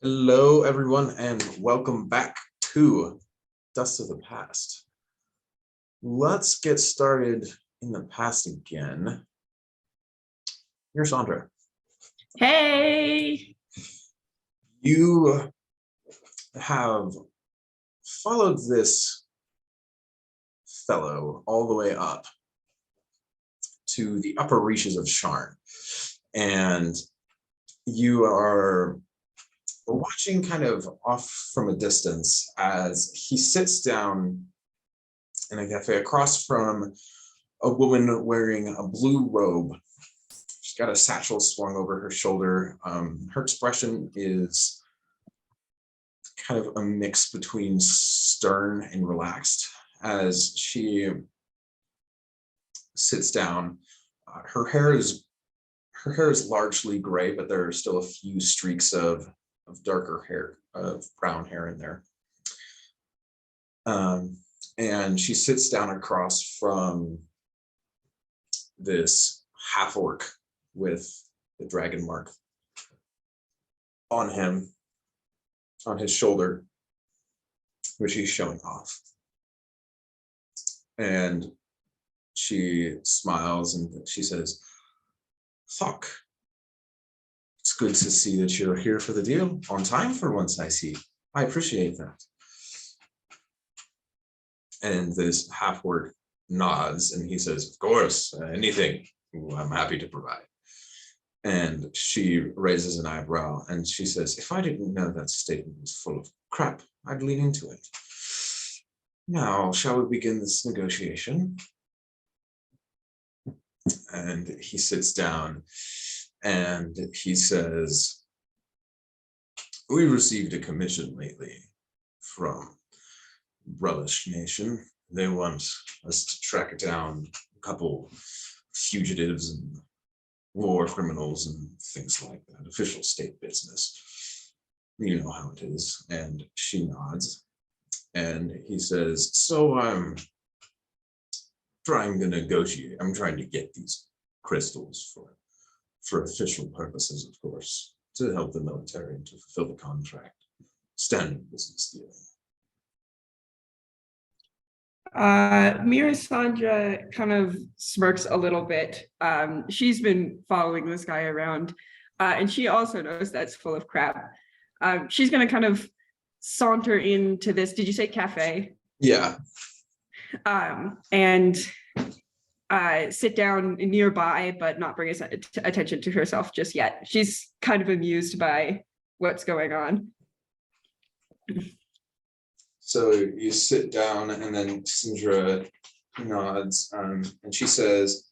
Hello, everyone, and welcome back to Dust of the Past. Let's get started in the past again. Here's Sandra. Hey! You have followed this fellow all the way up to the upper reaches of Sharn, and you are watching kind of off from a distance as he sits down in a cafe across from a woman wearing a blue robe. She's got a satchel swung over her shoulder. Her expression is kind of a mix between stern and relaxed as she sits down. Her hair is largely gray, but there are still a few streaks of darker hair, of brown hair in there. And she sits down across from this half orc with the dragon mark on him, on his shoulder, which he's showing off. And she smiles and she says, "Fuck. It's good to see that you're here for the deal, on time for once, I see. I appreciate that." And this half-orc nods and he says, "Of course, anything I'm happy to provide." And she raises an eyebrow and she says, "If I didn't know that statement was full of crap, I'd lean into it. Now, shall we begin this negotiation?" And he sits down and he says, "We received a commission lately from Relish Nation. They want us to track down a couple fugitives and war criminals and things like that. Official state business. You know how it is." And she nods. And he says, "So I'm trying to negotiate. I'm trying to get these crystals for official purposes, of course, to help the military and to fulfill the contract. Standard business deal." Melisandre kind of smirks a little bit. She's been following this guy around, and she also knows that's full of crap. She's going to kind of saunter into this, did you say cafe? Yeah. And sit down nearby, but not bring attention to herself just yet. She's kind of amused by what's going on. So you sit down and then Sindra nods and she says,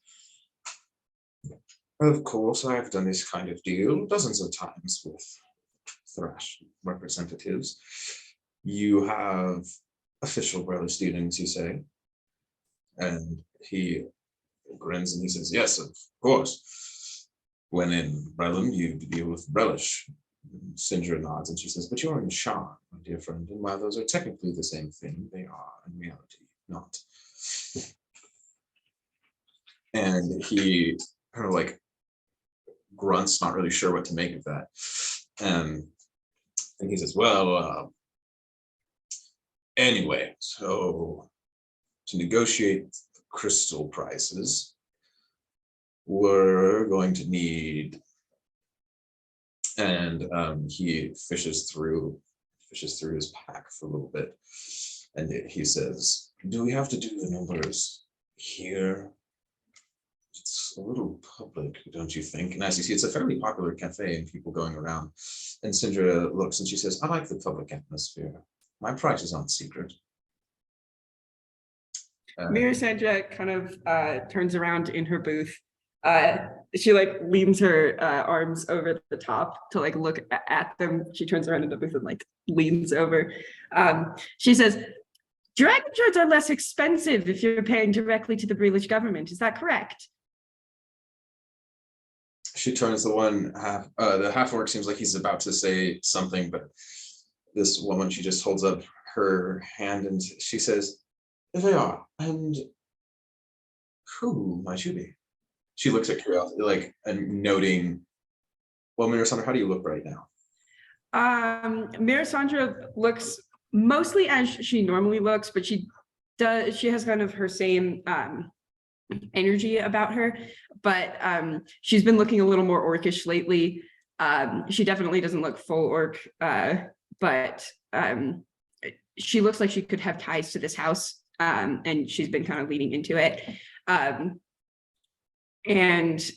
"Of course, I've done this kind of deal dozens of times with Thrash representatives. You have official Relish dealings, you say?" And he grins and he says, "Yes, of course. When in Relum, you deal with Relish." Sindra nods and she says, "But you're in Sharn, my dear friend, and while those are technically the same thing, they are in reality not." And he kind of like grunts, not really sure what to make of that. And he says, "Well, anyway, so to negotiate the crystal prices, we're going to need..." And he fishes through his pack for a little bit, and he says, "Do we have to do the numbers here? It's a little public, don't you think?" And as you see, it's a fairly popular cafe and people going around. And Sindra looks and she says, "I like the public atmosphere. My prices aren't secret." Melisandre kind of turns around in her booth. She like leans her arms over the top to like look at them. She turns around in the booth and like leans over. She says, "Dragon shards are less expensive if you're paying directly to the British government. Is that correct?" She turns the half orc seems like he's about to say something, but this woman, she just holds up her hand and she says, "They are. And who might you be?" She looks at curiosity, like, and noting, "Well, Mirasandra, how do you look right now?" Melisandre looks mostly as she normally looks, but she has kind of her same energy about her, but she's been looking a little more orcish lately. She definitely doesn't look full orc, but she looks like she could have ties to this house, and she's been kind of leaning into it. And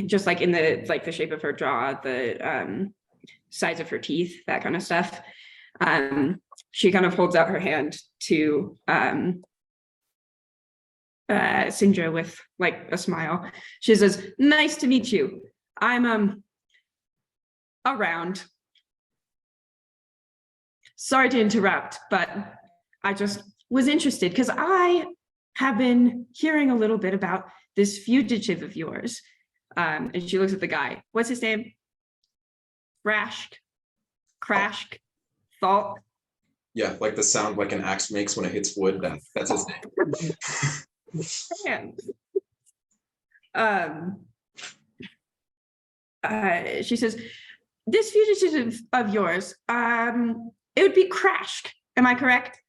just like in the shape of her jaw, the size of her teeth, that kind of stuff. She kind of holds out her hand to Sindra with like a smile. She says, "Nice to meet you. I'm around. Sorry to interrupt, but I just was interested because I have been hearing a little bit about this fugitive of yours." And she looks at the guy. What's his name? Crashk, Thalt. Yeah, like the sound like an axe makes when it hits wood. That's his name. She says, "This fugitive of yours, it would be Crashk. Am I correct?"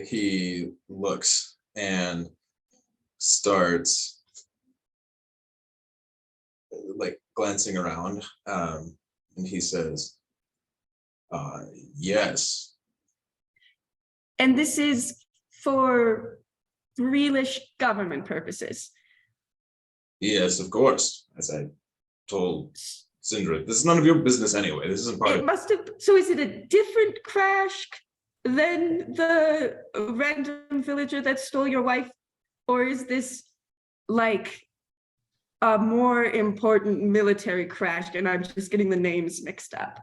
He looks and starts like glancing around, and he says, "Yes." "And this is for Breelish government purposes?" "Yes, of course." As I told Sindra, this is none of your business anyway. This isn't part It of. must have. So is it a different Crashk than the random villager that stole your wife? Or is this like a more important military crash and I'm just getting the names mixed up?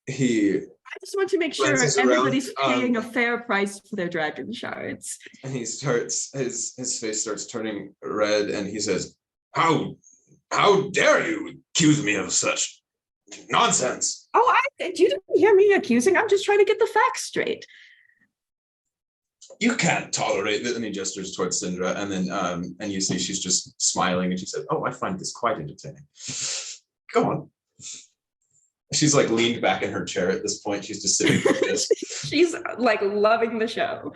I just want to make sure everybody's paying a fair price for their dragon shards. And he starts, his face starts turning red, and he says, How dare you accuse me of such nonsense? Oh, you didn't hear me accusing. I'm just trying to get the facts straight. You can't tolerate it. And he gestures towards Sindra, and then and you see she's just smiling, and she said, "Oh, I find this quite entertaining. Go on." She's like leaned back in her chair at this point. She's just sitting like this. She's like loving the show.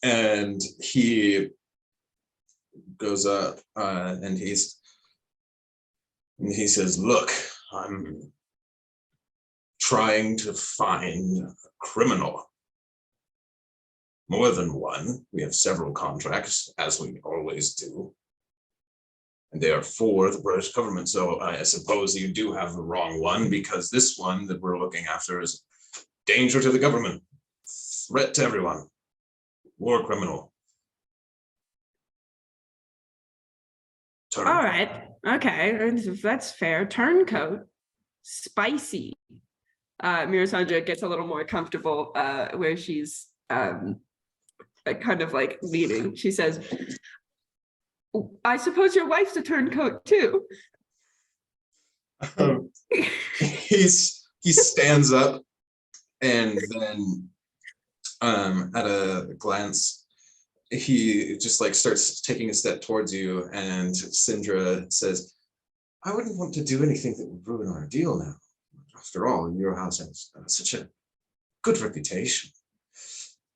And he goes up and he says, "Look, I'm trying to find a criminal. More than one. We have several contracts, as we always do. And they are for the British government. So I suppose you do have the wrong one, because this one that we're looking after is danger to the government, threat to everyone, war criminal." All right. Okay. That's fair. Turncoat. Spicy. Melisandre gets a little more comfortable where she's kind of like leaning. She says, "I suppose your wife's a turncoat too." He stands up, and then at a glance, he just like starts taking a step towards you, and Sindra says, "I wouldn't want to do anything that would ruin our deal now. After all, your house has such a good reputation."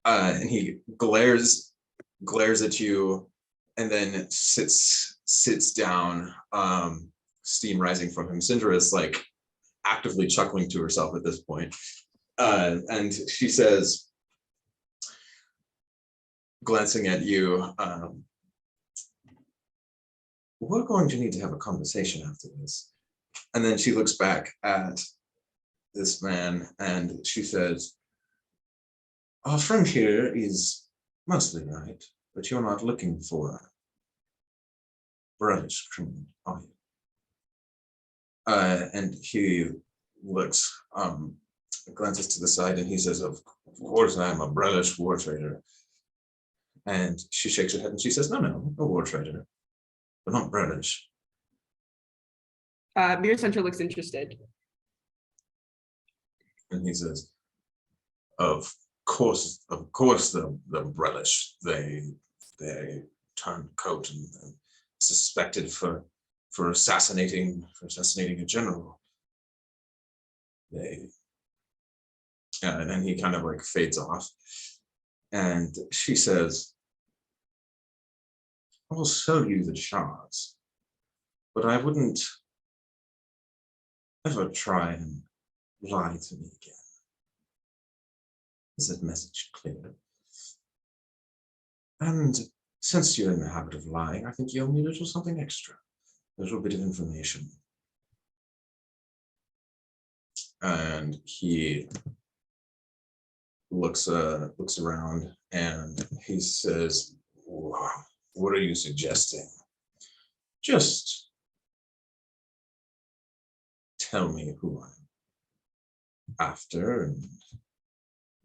And he glares at you, and then sits down, steam rising from him. Sindra is like actively chuckling to herself at this point. And she says, glancing at you, "We're going to need to have a conversation after this." And then she looks back at this man and she says, "Our friend here is mostly right, but you're not looking for a British criminal, are you?" And he looks, glances to the side, and he says, of course I am a British war trader." And she shakes her head and she says, No, a war trader, but not British." Melisandre looks interested. And he says, Of course, the British, they turn coat and suspected for assassinating a general. And then he kind of like fades off. And she says, I will show you the shards, but I wouldn't ever try and lie to me again. Is that message clear? And since you're in the habit of lying, I think you owe me a little something extra, a little bit of information. And he looks around and he says, what are you suggesting? Just tell me who I'm after and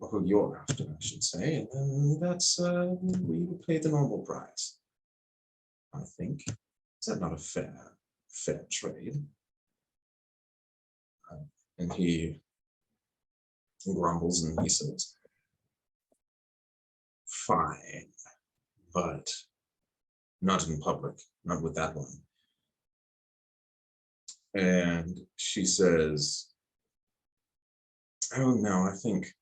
who you're after, I should say, and then that's we will pay the normal price. I think. Is that not a fair trade? And he grumbles and he says, fine, but not in public, not with that one. And she says, oh no, I think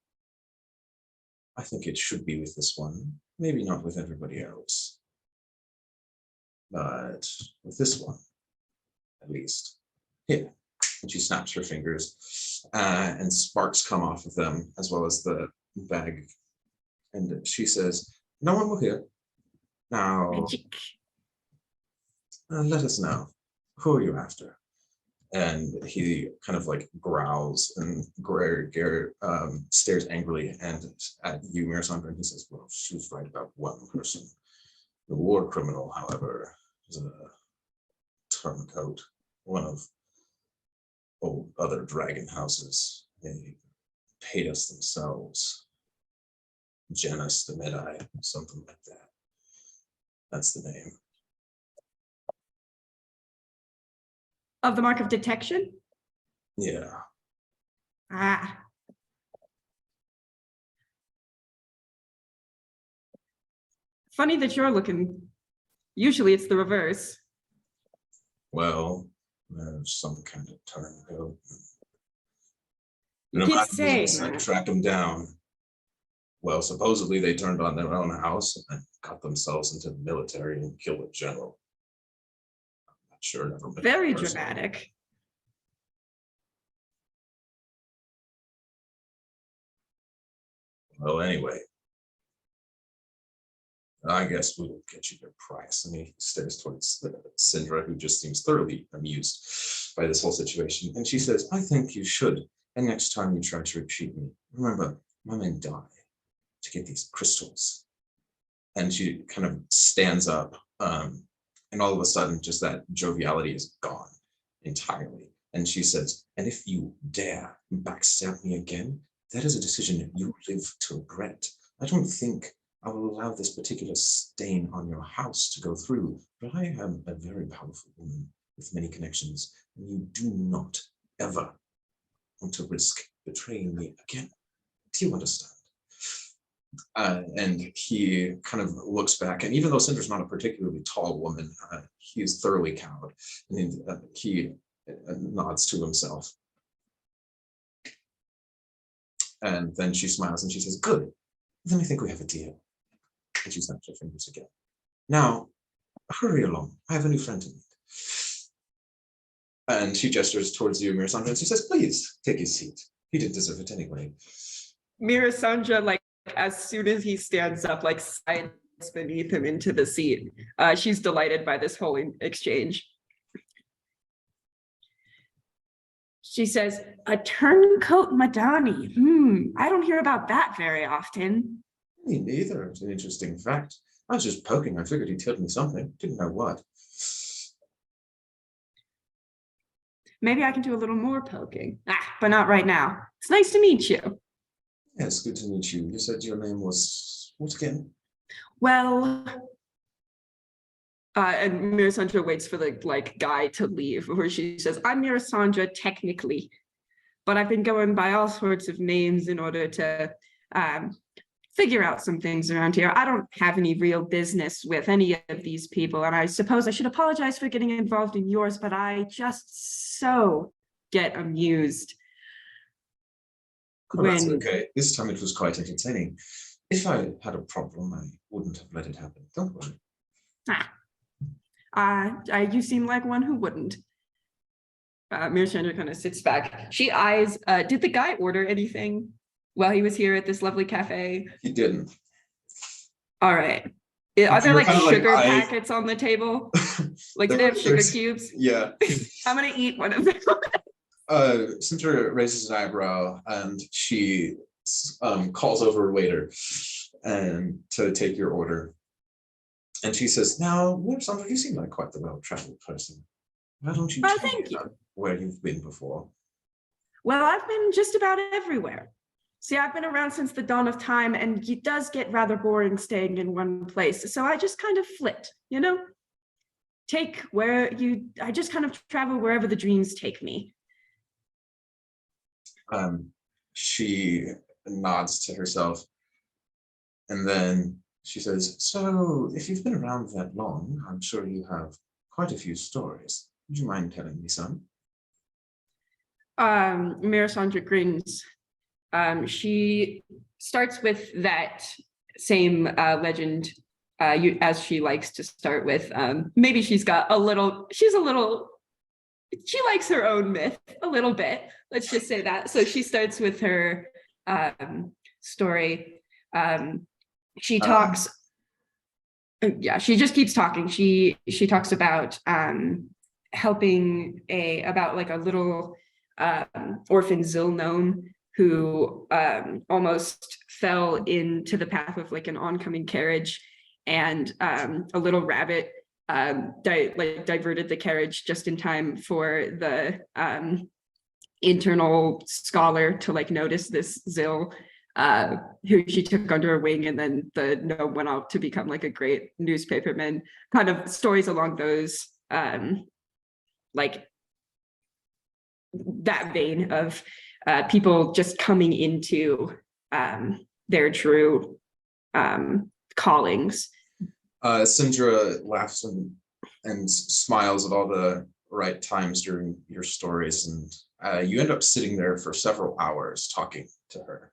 it should be with this one. Maybe not with everybody else, but with this one, at least. Here. And she snaps her fingers, and sparks come off of them, as well as the bag. And she says, no one will hear. Now, let us know. Who are you after? And he kind of like growls and stares angrily and at you, Melisandre, and he says, well, she was right about one person. The war criminal, however, is a turncoat, one of old other dragon houses. They paid us themselves. Janus the Medi, something like that. That's the name. Of the mark of detection? Yeah. Ah. Funny that you're looking. Usually it's the reverse. Well, there's some kind of turncoat. You keep saying I that. track them down. Well, supposedly they turned on their own house and got themselves into the military and killed a general. I'm not sure. Never been Very dramatic. Well, anyway, I guess we will get you your price. And he stares towards Syndra, who just seems thoroughly amused by this whole situation. And she says, I think you should. And next time you try to cheat me, remember, my men die to get these crystals. And she kind of stands up, and all of a sudden, just that joviality is gone entirely. And she says, and if you dare backstab me again, that is a decision you live to regret. I don't think I will allow this particular stain on your house to go through, but I am a very powerful woman with many connections, and you do not ever want to risk betraying me again. Do you understand? And he kind of looks back, and even though Cinder's not a particularly tall woman, he is thoroughly cowed, and he nods to himself. And then she smiles and she says, good, then I think we have a deal. And she snaps her fingers again. Now, hurry along, I have a new friend to meet. And she gestures towards you, Melisandre, and she says, please, take his seat. He didn't deserve it anyway. Melisandre, like, as soon as he stands up, like, slides beneath him into the seat. She's delighted by this whole exchange. She says, a turncoat Madani. I don't hear about that very often. Me neither. It's an interesting fact. I was just poking. I figured he'd tell me something. Didn't know what. Maybe I can do a little more poking. But not right now. It's nice to meet you. Yes, good to meet you. You said your name was what again? Well, and Melisandre waits for the guy to leave before she says, I'm Melisandre technically, but I've been going by all sorts of names in order to figure out some things around here. I don't have any real business with any of these people, and I suppose I should apologize for getting involved in yours, but I just so get amused. Oh, that's okay. This time it was quite entertaining. If I had a problem, I wouldn't have let it happen. Don't worry. You seem like one who wouldn't. Mirchandra kind of sits back. She eyes, did the guy order anything while he was here at this lovely cafe? He didn't. All right. Are there like sugar like, packets on the table? Like, do they have sugar cubes? Yeah. I'm gonna eat one of them. Cynthia raises an eyebrow and she calls over a waiter and to take your order. And she says, "Now, Sandra, you seem like quite the well-traveled person. Why don't you tell me about where you've been before?" Well, I've been just about everywhere. See, I've been around since the dawn of time, and it does get rather boring staying in one place. So I just kind of flit, you know? I just kind of travel wherever the dreams take me. She nods to herself. And then she says, "So if you've been around that long, I'm sure you have quite a few stories. Would you mind telling me some?" Mirasandra grins. She starts with that same legend as she likes to start with. Maybe she likes her own myth a little bit. Let's just say that. So she starts with her story. She talks. She just keeps talking. She talks about helping about like a little orphan Zilnone who almost fell into the path of like an oncoming carriage, and a little rabbit diverted the carriage just in time for the internal scholar to like notice this Zil, who she took under her wing, and then the gnome went out to become like a great newspaperman. Kind of stories along those like that vein of people just coming into their true callings. Sindra laughs and smiles at all the right times during your stories, and you end up sitting there for several hours talking to her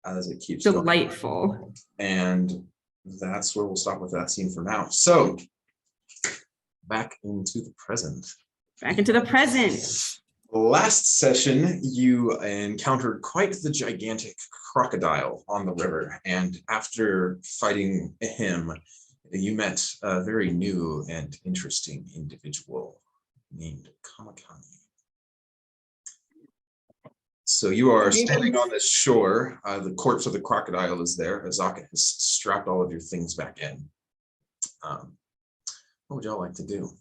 as it keeps delightful going. And that's where we'll stop with that scene for now. So back into the present. Last session, you encountered quite the gigantic crocodile on the river, and after fighting him, you met a very new and interesting individual named Kamakani. So you are standing on this shore. The corpse of the crocodile is there. Azaka has strapped all of your things back in. What would y'all like to do?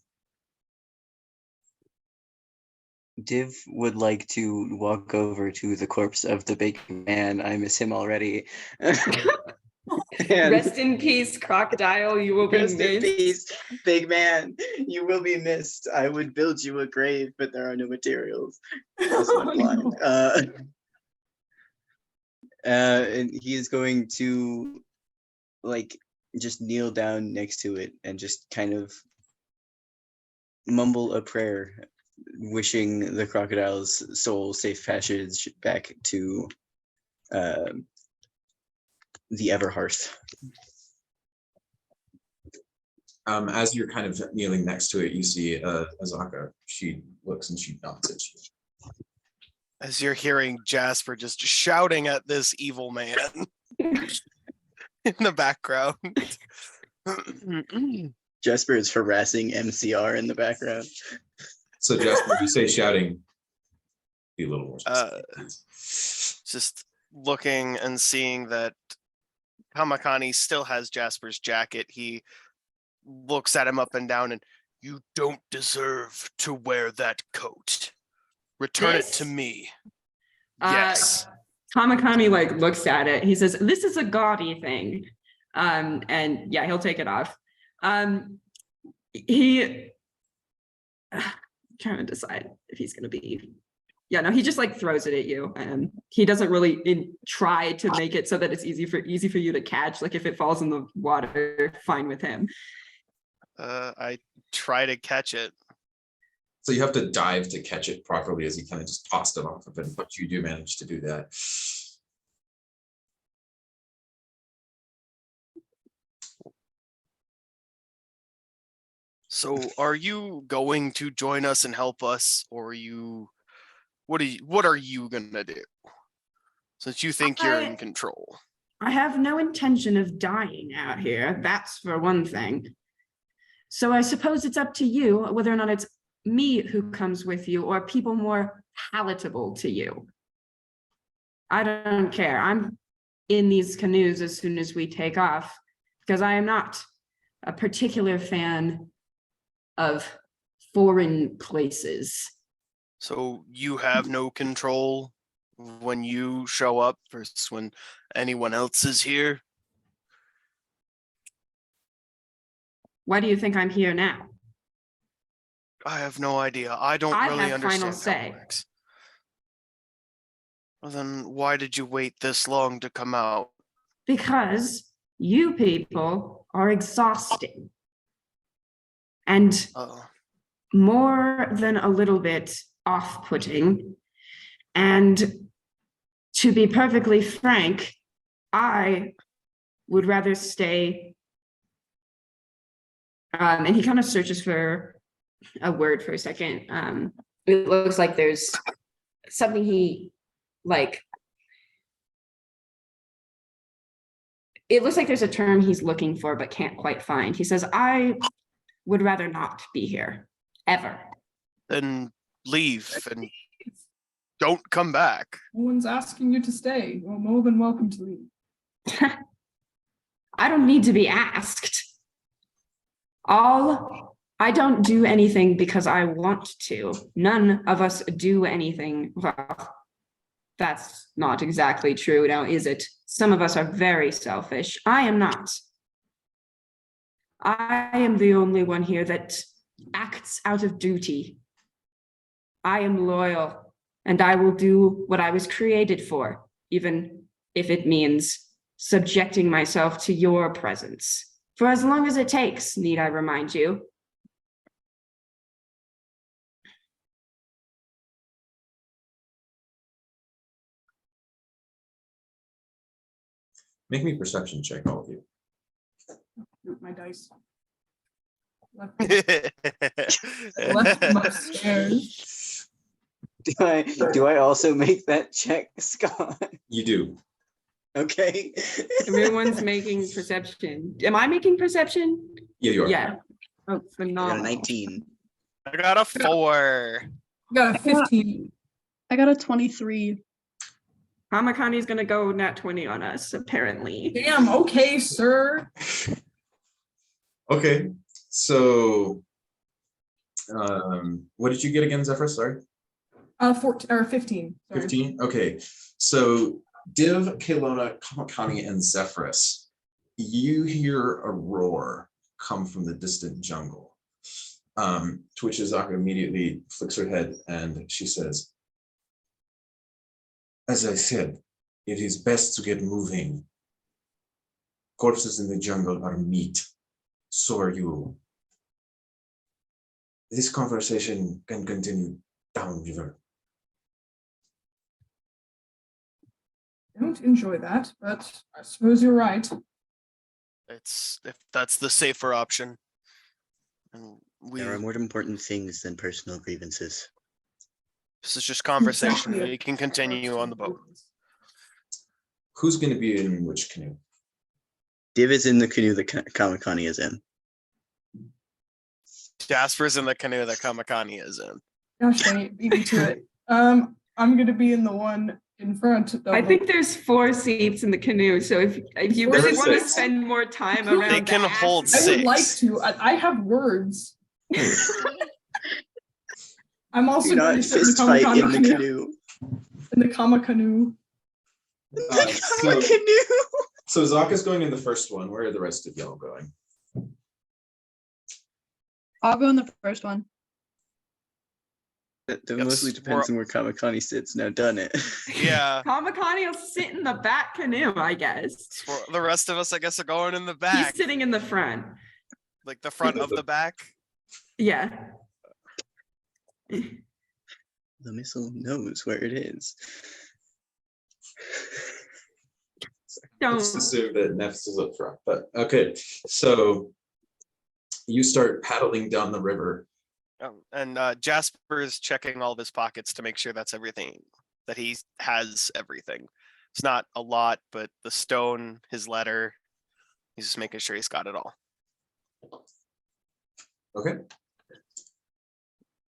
Div would like to walk over to the corpse of the big man. I miss him already. Rest in peace, crocodile. You will be missed. Rest in peace, big man. You will be missed. I would build you a grave, but there are no materials. And he is going to like just kneel down next to it and just kind of mumble a prayer, wishing the crocodile's soul safe passage back to the Everhearth. As you're kind of kneeling next to it, you see Azaka. She looks and she nods at you. As you're hearing Jasper just shouting at this evil man in the background. Jasper is harassing MCR in the background. So Jasper, you say shouting, be a little more specific. Just looking and seeing that Kamakani still has Jasper's jacket. He looks at him up and down and, "You don't deserve to wear that coat. Return it to me." Yes. Kamakani like looks at it. He says, "This is a gaudy thing." And yeah, he'll take it off. He trying to decide if he's going to be Yeah, no, he just like throws it at you, and he doesn't really try to make it so that it's easy for you to catch. Like if it falls in the water, fine with him. I try to catch it. So you have to dive to catch it properly as he kind of just tossed it off of it, but you do manage to do that. So are you going to join us and help us, or what are you gonna do? Since you think you're in control. I have no intention of dying out here, that's for one thing. So I suppose it's up to you whether or not it's me who comes with you or people more palatable to you. I don't care. I'm in these canoes as soon as we take off because I am not a particular fan of foreign places. So you have no control when you show up versus when anyone else is here? Why do you think I'm here now? I have no idea. I don't I really have final understand how say. it works. Well, then why did you wait this long to come out? Because you people are exhausting. And more than a little bit off-putting. And to be perfectly frank, I would rather stay. And he kind of searches for a word for a second. It looks like there's something he like. It looks like there's a term he's looking for but can't quite find. He says, I would rather not be here, ever. Then leave and don't come back. No one's asking you to stay. You're more than welcome to leave. I don't need to be asked. I don't do anything because I want to. None of us do anything. Well, that's not exactly true now, is it? Some of us are very selfish. I am not. I am the only one here that acts out of duty. I am loyal, and I will do what I was created for, even if it means subjecting myself to your presence. For as long as it takes, need I remind you. Make me a perception check, all of you. My dice. Left them upstairs. Do I also make that check, Scott? You do. Okay. Everyone's making perception. Am I making perception? Yeah, you are. Yeah. Oh, I got a phenomenal. 19. I got a 4. Got a 15. I got a 23. Kamakani's gonna go nat 20 on us, apparently. Damn, okay, sir. Okay, so what did you get again, Zephyrus? Sorry. 14 or 15. Sorry. 15. Okay, so Div, Caylona, Kamakani, and Zephyrus, you hear a roar come from the distant jungle. To which Azaka immediately flicks her head and she says, as I said, it is best to get moving. Corpses in the jungle are meat. So are you. This conversation can continue downriver. I don't enjoy that, but I suppose you're right. If that's the safer option. And There are more important things than personal grievances. this is just conversation. Exactly. We can continue on the boat. Who's going to be in which canoe? Div is in the canoe that Kamakani is in. Jasper's in the canoe that Kamakani is in. Gosh, I beat me to it. I'm gonna be in the one in front. I think there's 4 seats in the canoe, so if you There really are want to 6. spend more time around They can the hold axis- I would like 6. to. I have words. I'm also Do going not to sit fist in fight the in the canoe. In the Kamakani. So, Canoe. so Zaka's going in the first one. Where are the rest of y'all going? I'll go in the first one. That Yes, mostly depends on where Kamakani sits now, doesn't it? Yeah. Kamakani will sit in the back canoe, I guess. For the rest of us, I guess, are going in the He's back, sitting in the front. like the front of the back. Yeah. The missile knows where it is. Let's Don't. assume that Nephis is up front, but okay. So you start paddling down the river. And Jasper is checking all of his pockets to make sure that's everything, that he has everything. It's not a lot, but the stone, his letter, he's just making sure he's got it all. Okay.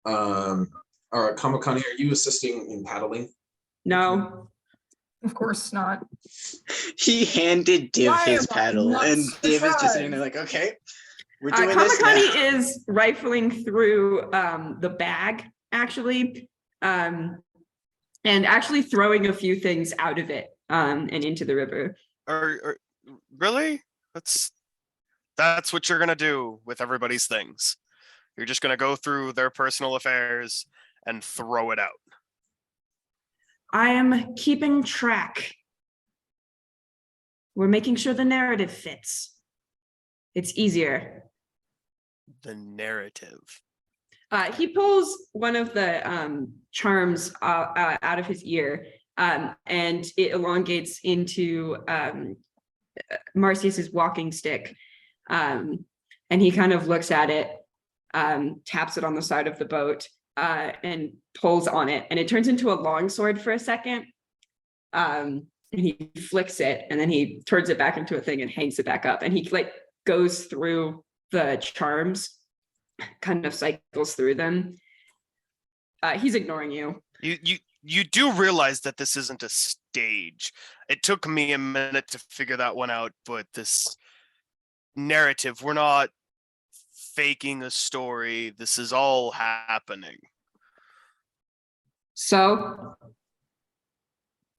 All right, Kamakani, are you assisting in paddling? No. Of course not. He handed Div Why his am I paddle, not and Div is just sitting surprised? there like, okay, we're doing this now. Kamakani is rifling through the bag, actually, and actually throwing a few things out of it and into the river. Or really? That's what you're gonna do with everybody's things. You're just gonna go through their personal affairs and throw it out. I am keeping track. We're making sure the narrative fits. It's easier. The narrative. He pulls one of the charms out of his ear, and it elongates into Marcius's walking stick. And he kind of looks at it, taps it on the side of the boat, and pulls on it, and it turns into a longsword for a second. And he flicks it, and then he turns it back into a thing and hangs it back up. And he like goes through the charms, kind of cycles through them. He's ignoring you. You do realize that this isn't a stage. It took me a minute to figure that one out, but this narrative, we're not faking a story. This is all happening. So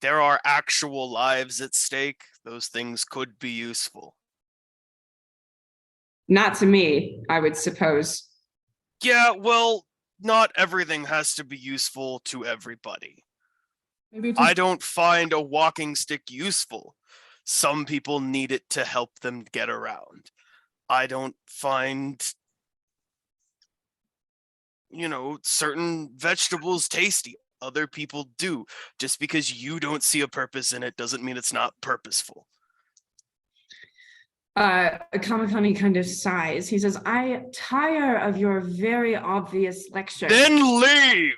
There are actual lives at stake. Those things could be useful. not to me, I would suppose. Yeah, well, not everything has to be useful to everybody. Maybe it's I don't find a walking stick useful. Some people need it to help them get around. I don't find, certain vegetables tasty. Other people do. Just because you don't see a purpose in it doesn't mean it's not purposeful. Kamakami kind of sighs. He says, I tire of your very obvious lecture. Then leave!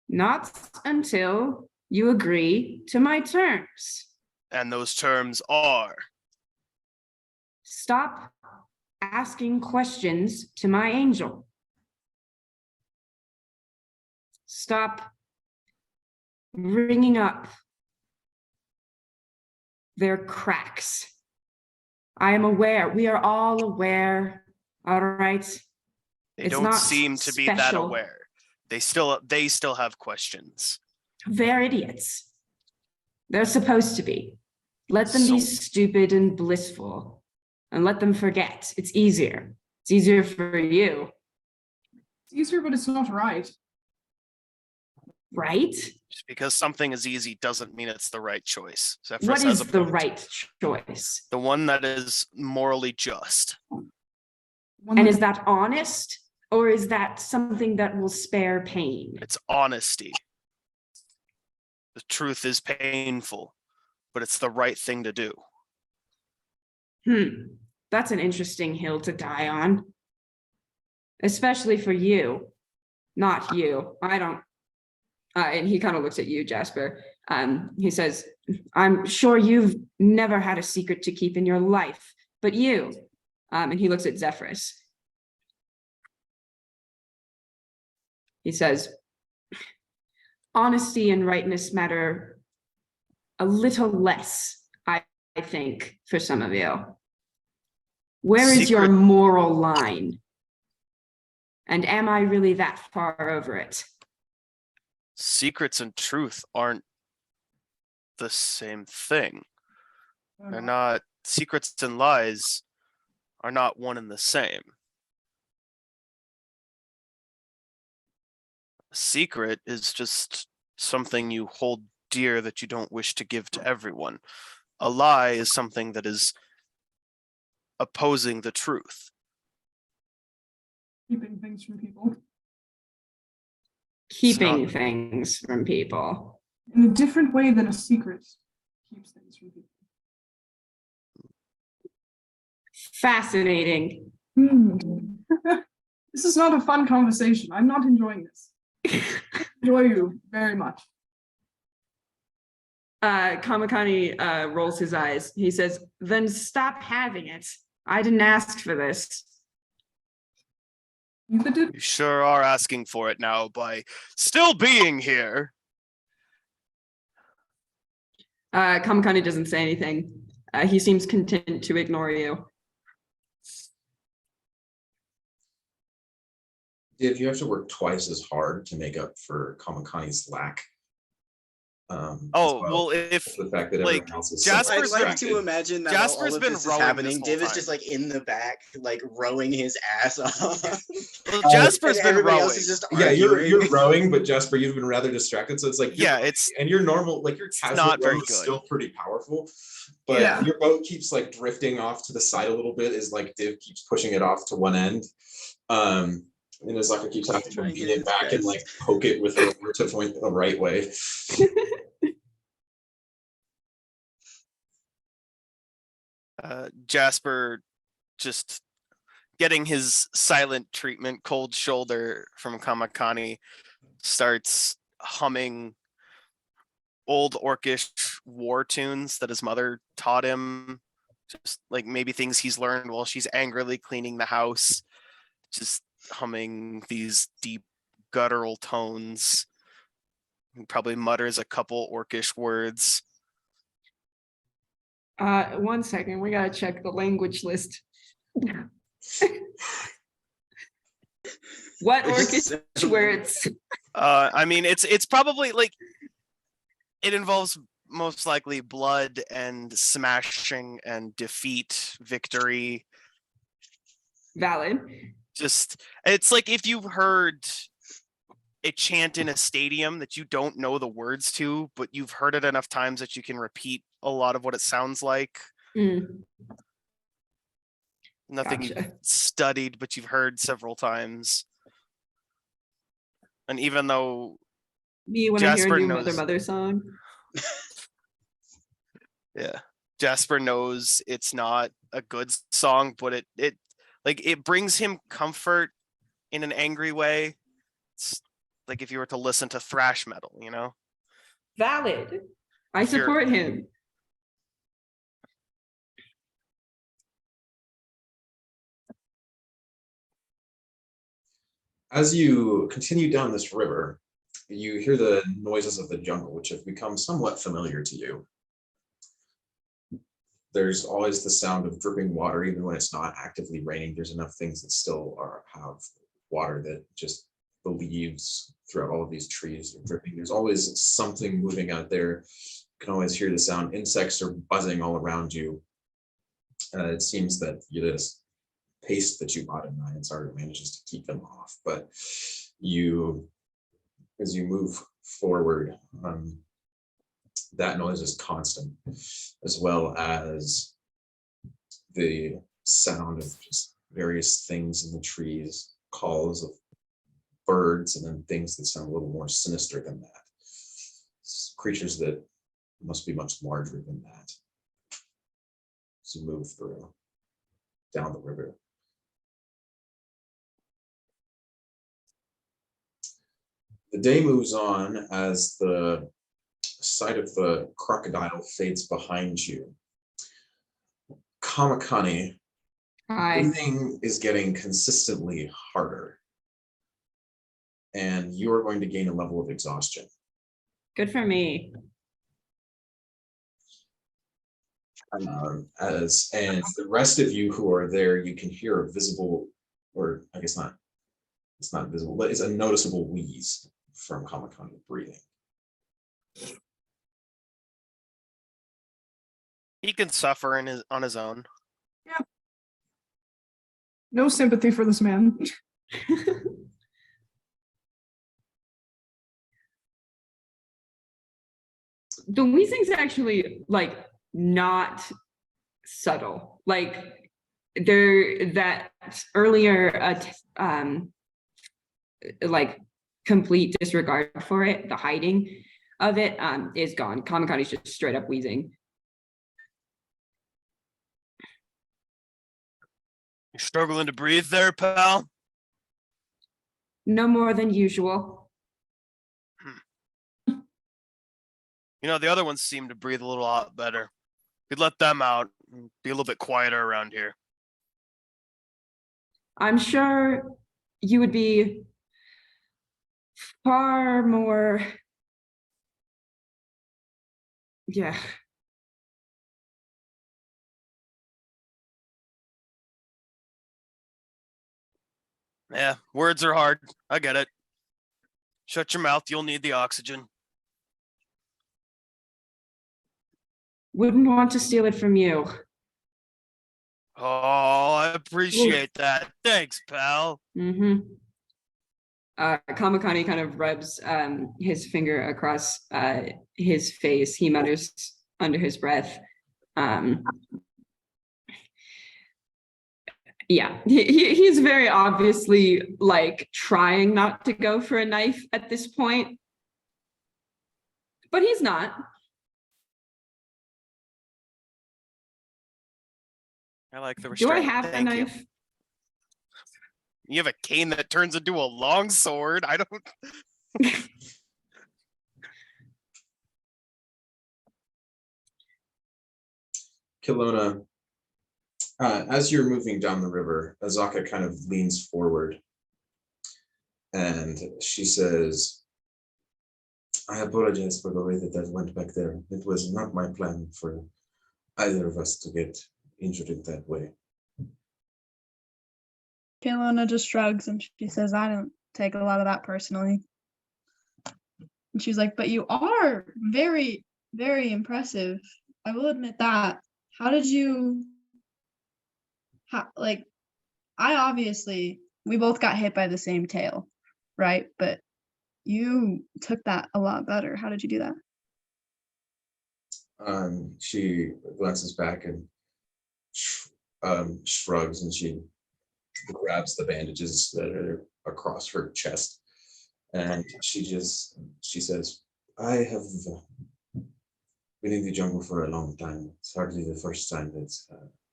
Not until you agree to my terms. And those terms are. Stop asking questions to my angel. Stop ringing up their cracks. I am aware. We are all aware. All right. They It's don't not seem to be that special. aware. They still have questions. They're idiots. They're supposed to be. Let them be So- stupid and blissful, and let them forget. It's easier. It's easier for you, It's easier, but it's not right. right? Just because something is easy doesn't mean it's the right choice. Zephyrus What has is a the point. right choice? The one that is morally just. One And that- is that honest, or is that something that will spare pain? It's honesty. The truth is painful, but it's the right thing to do. That's an interesting hill to die on. Especially for you. Not you. I don't. And he kind of looks at you, Jasper. He says, I'm sure you've never had a secret to keep in your life, but you. And he looks at Zephyrus. He says, honesty and rightness matter a little less, I think, for some of you. Where is your Secret- moral line? And am I really that far over it? Secrets and truth aren't the same thing. They're not, secrets and lies are not one and the same. secret is just something you hold dear that you don't wish to give to everyone. A lie is something that is opposing the truth. Keeping things from people Keeping things from people. in a different way than a secret keeps things from people. Fascinating. This is not a fun conversation. I'm not enjoying this. I enjoy you very much. Kamakani rolls his eyes. He says, then stop having it. I didn't ask for this. You could do. You sure are asking for it now by still being here. Kamakani doesn't say anything. He seems content to ignore you. Div, you have to work twice as hard to make up for Kamakani's lack. Oh, well, if the fact that like, everyone else is Jasper's I'd been- like to imagine that while all Jasper's of been this is rowing happening, this whole Div is just time. like in the back, like rowing his ass off. Well, Jasper's And been everybody rowing. else is just Yeah, arguing. you're rowing, but Jasper, you've been rather distracted. So it's like Yeah, it's and your normal, like your casual not very row is good. still pretty powerful, but Yeah. your boat keeps like drifting off to the side a little bit as like Div keeps pushing it off to one end. And Azaka keeps having to Trying beat his it back and best. like poke it with her oar to point the right way. Jasper just getting his silent treatment, cold shoulder from Kamakani, starts humming old orcish war tunes that his mother taught him. Just like maybe things he's learned while she's angrily cleaning the house. Just humming these deep guttural tones. He probably mutters a couple orcish words. 1 second, we gotta check the language list. What orcish words? I mean, it's probably like it involves most likely blood and smashing and defeat, victory. Valid. Just it's like if you've heard a chant in a stadium that you don't know the words to, but you've heard it enough times that you can repeat a lot of what it sounds like. Nothing Gotcha. you've studied, but you've heard several times. And even though Me when I hear Jasper a new knows- Mother song. yeah, Jasper knows it's not a good song, but it like it brings him comfort in an angry way. It's like if you were to listen to thrash metal, you know? Valid. I If you're- support him. As you continue down this river, you hear the noises of the jungle, which have become somewhat familiar to you. There's always the sound of dripping water, even when it's not actively raining. There's enough things that still have water that just the leaves throughout all of these trees are dripping. There's always something moving out there. You can always hear the sound. Insects are buzzing all around you. It seems that this paste that you bought in Ryan's art manages to keep them off, but as you move forward, that noise is constant, as well as the sound of just various things in the trees, calls of birds, and then things that sound a little more sinister than that. Creatures that must be much larger than that. As you move through down the river. The day moves on as the sight of the crocodile fades behind you. Kamakani, Hi. breathing is getting consistently harder. And you are going to gain a level of exhaustion. Good for me. And the rest of you who are there, you can hear a visible, or I guess not, it's not visible, but it's a noticeable wheeze from Kamakani breathing. He can suffer on his own. No sympathy for this man. the wheezing's actually like not subtle. Like that earlier like complete disregard for it, the hiding of it is gone. Kamakani's just straight up wheezing. You struggling to breathe there, pal? No more than usual. You know, the other ones seem to breathe a lot better. We'd let them out and be a little bit quieter around here. I'm sure you would be far more, yeah. Yeah, words are hard. I get it. Shut your mouth. You'll need the oxygen. Wouldn't want to steal it from you. Oh, I appreciate that. Thanks, pal. Mm-hmm. Kamakani kind of rubs his finger across his face. He mutters under his breath. Yeah, he's very obviously like trying not to go for a knife at this point, but he's not. I like the Do restraint. I have a Thank you. knife? You have a cane that turns into a long sword. I don't. Caylona, as you're moving down the river, Azaka kind of leans forward and she says, I apologize for the way that went back there. It was not my plan for either of us to get injured in that way. Kaylona just shrugs and she says, I don't take a lot of that personally. And she's like, but you are very, very impressive. I will admit that. How did you, like, we both got hit by the same tail, right? But you took that a lot better. How did you do that? She glances back and shrugs, and she grabs the bandages that are across her chest, and she says, I have been in the jungle for a long time. It's hardly the first time that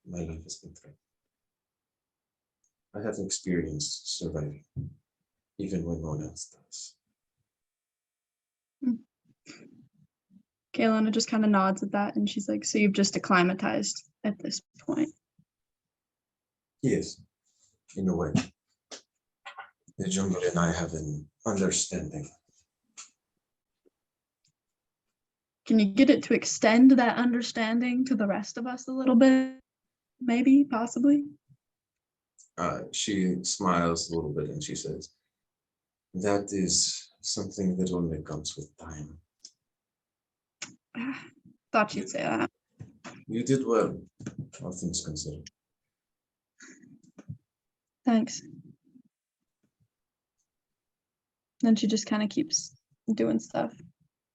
my life has been threatened. I have experienced surviving, even when no one else does. Kaylona just kind of nods at that and she's like, so you've just acclimatized at this point. Yes, in a way. The jungle and I have an understanding. Can you get it to extend that understanding to the rest of us a little bit? Maybe, possibly. She smiles a little bit and she says, that is something that only comes with time. Thought you'd say that. You did well, all things considered. Thanks. Then she just kind of keeps doing stuff,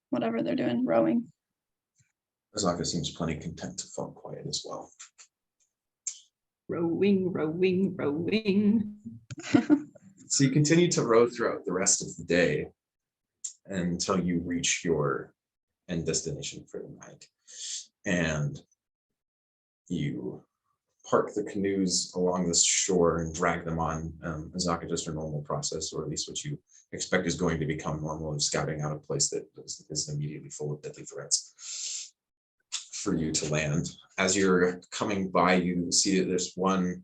whatever they're doing, rowing. Azaka seems plenty content to fall quiet as well. Rowing, rowing, rowing. So you continue to row throughout the rest of the day until you reach your end destination for the night. And you park the canoes along this shore and drag them on. Azaka does her normal process, or at least what you expect is going to become normal, of scouting out a place that is immediately full of deadly threats for you to land. As you're coming by, you see that there's one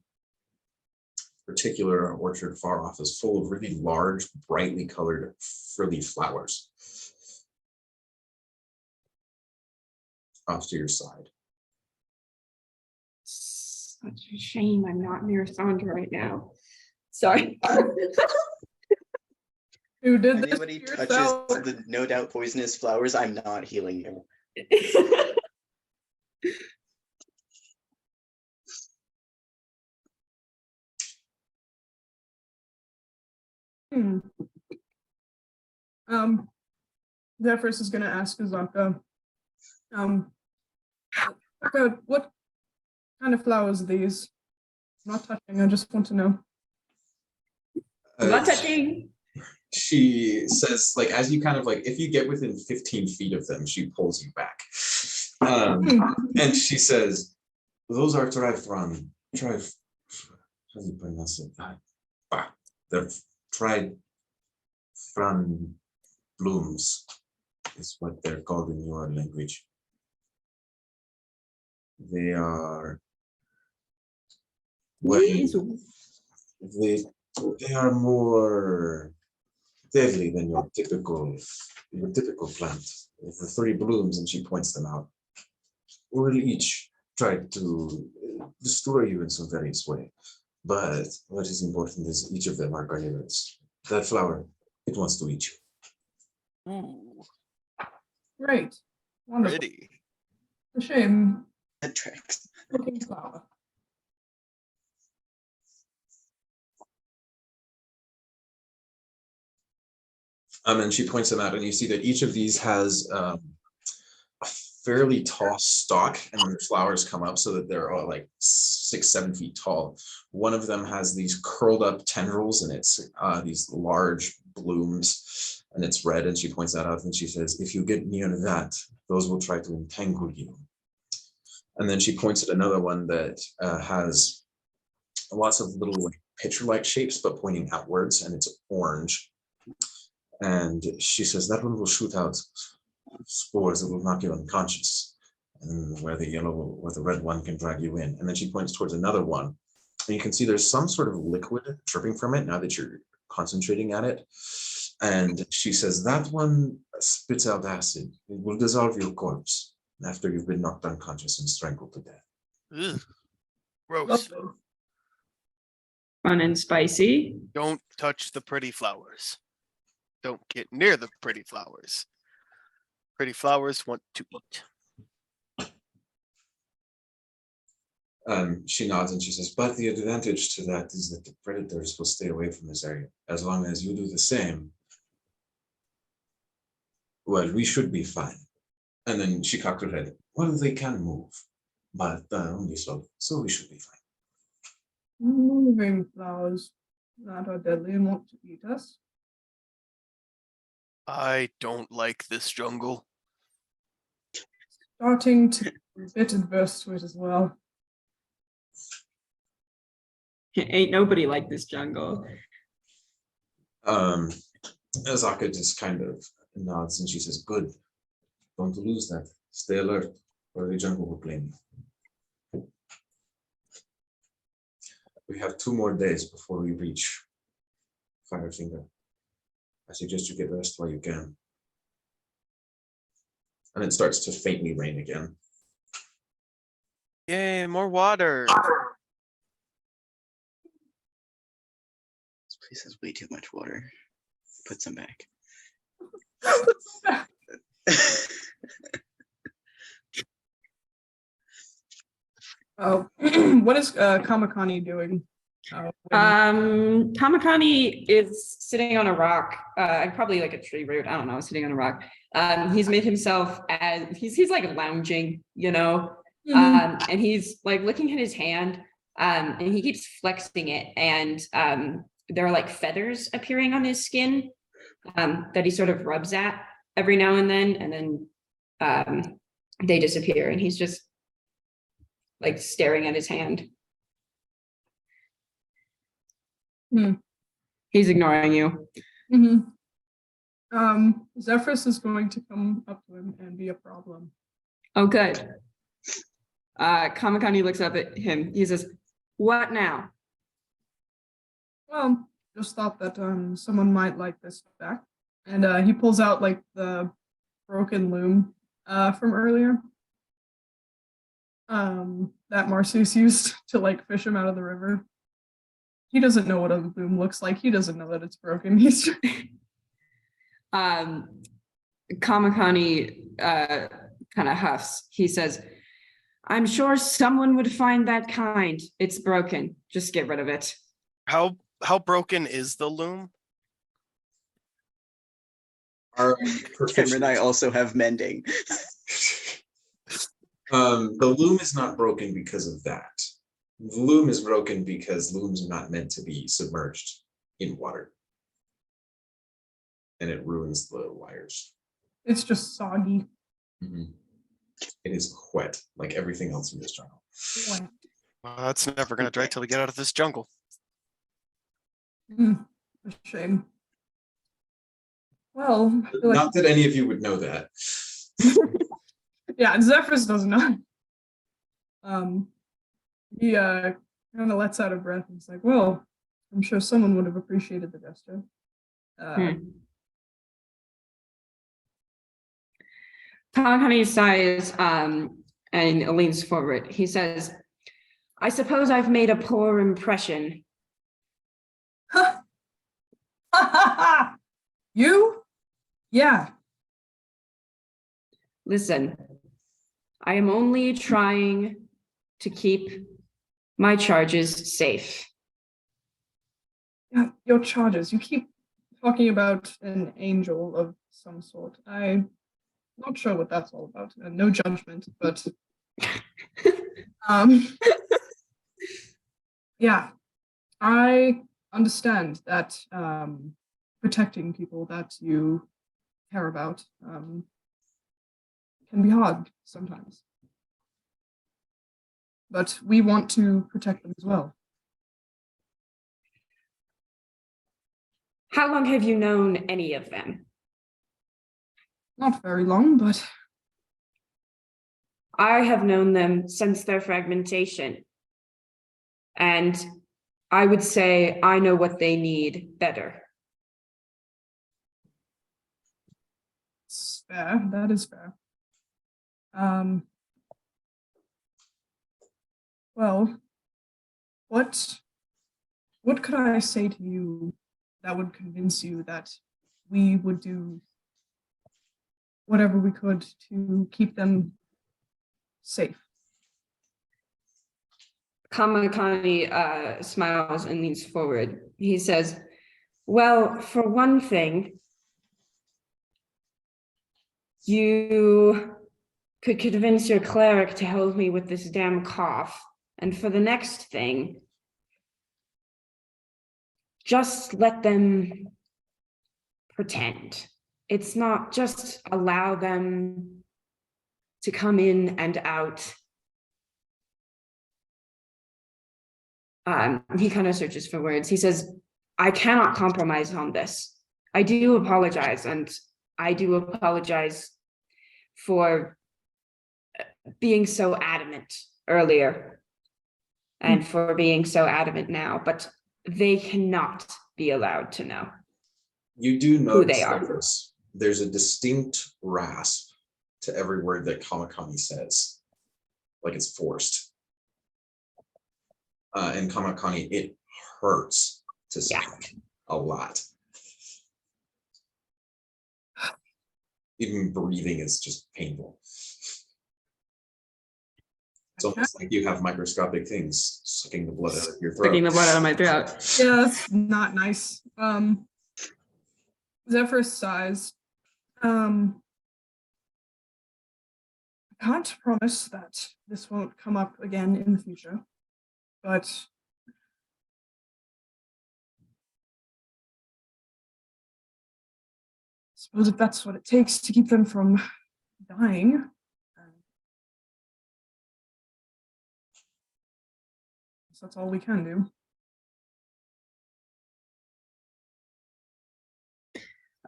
particular orchard far off is full of really large, brightly colored, frilly flowers off to your side. Such a shame I'm not near Sandra right now. Sorry. Who did If this anybody to touches yourself? the no doubt poisonous flowers, I'm not healing you. Hmm. Zephyrus is gonna ask Azaka, Check out what kind of flowers are these? I'm not touching. I just want to know. Not touching. She says, like, as you kind of like, if you get within 15 feet of them, she pulls you back. And she says, those are how do you pronounce it? They're tried from blooms, is what they're called in your language. They are, well, they are more deadly than your typical plant. The 3 blooms, and she points them out, will each try to destroy you in some various way. But what is important is each of them are carnivorous. That flower, it wants to eat you. Ooh, Great. Wonderful. pretty. A shame. That tracks. Looking flower. And she points them out, and you see that each of these has a fairly tall stalk, and then the flowers come up so that they're all like 6-7 feet tall. One of them has these curled up tendrils, and it's these large blooms, and it's red. And she points that out, and she says, if you get near that, those will try to entangle you. And then she points at another one that has lots of little like pitcher-like shapes, but pointing outwards, and it's orange. And she says that one will shoot out spores that will knock you unconscious, and where the red one can drag you in. And then she points towards another one, and you can see there's some sort of liquid dripping from it now that you're concentrating at it. And she says that one spits out acid. It will dissolve your corpse after you've been knocked unconscious and strangled to death. Ugh, gross. Lovely. Fun and spicy. Don't touch the pretty flowers. Don't get near the pretty flowers. Pretty flowers want to eat. She nods and she says, but the advantage to that is that the predators will stay away from this area. As long as you do the same, well, we should be fine. And then she cocked her head. Well, they can move, but only so we should be fine. Moving flowers that are deadly and want to eat us. I don't like this jungle. Starting to be a bit adverse to it as well. Ain't nobody like this jungle. Azaka just kind of nods and she says, good. Don't lose that. Stay alert, or the jungle will blame you. We have 2 more days before we reach Firefinger. I suggest you get rest while you can. And it starts to faintly rain again. Yay, more water. This place has way too much water. Put some back. Oh, what is Kamakani doing? Kamakani is sitting on a rock, probably like a tree root, I don't know, sitting on a rock. He's made himself as he's like lounging, you know, and he's like looking at his hand, and he keeps flexing it, and there are like feathers appearing on his skin that he sort of rubs at every now and then they disappear, and he's just like staring at his hand. He's ignoring you. Zephyrus is going to come up to him and be a problem. Oh, good. Kamakani looks up at him. He says, what now? Well, just thought that someone might like this back. And he pulls out like the broken loom from earlier. That Marsus used to like fish him out of the river. He doesn't know what a loom looks like. He doesn't know that it's broken. He's Kamakani kind of huffs. He says, I'm sure someone would find that kind. It's broken. Just get rid of it. How broken is the loom? Our Cameron and I also have mending. The loom is not broken because of that. The loom is broken because looms are not meant to be submerged in water. And it ruins the wires. It's just soggy. Mhm. It is wet, like everything else in this jungle. Wet. Well, that's never gonna dry till we get out of this jungle. A shame. Well, I feel like, Not that any of you would know that. yeah, Zephyrus does not. He kind of lets out a breath and he's like, well, I'm sure someone would have appreciated the gesture. Kamakani sighs and leans forward. He says, I suppose I've made a poor impression. You? Yeah. Listen, I am only trying to keep my charges safe. Yeah, your charges. You keep talking about an angel of some sort. I'm not sure what that's all about. No judgment, but yeah, I understand that protecting people that you care about can be hard sometimes. But we want to protect them as well. How long have you known any of them? Not very long, but I have known them since their fragmentation. And I would say I know what they need better. it's fair. That is fair. Well, what could I say to you that would convince you that we would do whatever we could to keep them safe? Kamakani smiles and leans forward. He says, well, for one thing, you could convince your cleric to help me with this damn cough. And for the next thing, just let them pretend. It's not just allow them to come in and out. He kind of searches for words. He says, I cannot compromise on this. I do apologize, and I do apologize for being so adamant earlier and for being so adamant now, but they cannot be allowed to know. You do Who notice they are. there's a distinct rasp to every word that Kamakani says, like it's forced. And Kamakani, it hurts to say a lot. Even breathing is just painful. It's almost like you have microscopic things sucking the blood out of your throat. Sucking the blood out of my throat. Yeah, that's not nice. Zephyrus sighs. I can't promise that this won't come up again in the future, but I suppose if that's what it takes to keep them from dying. So that's all we can do.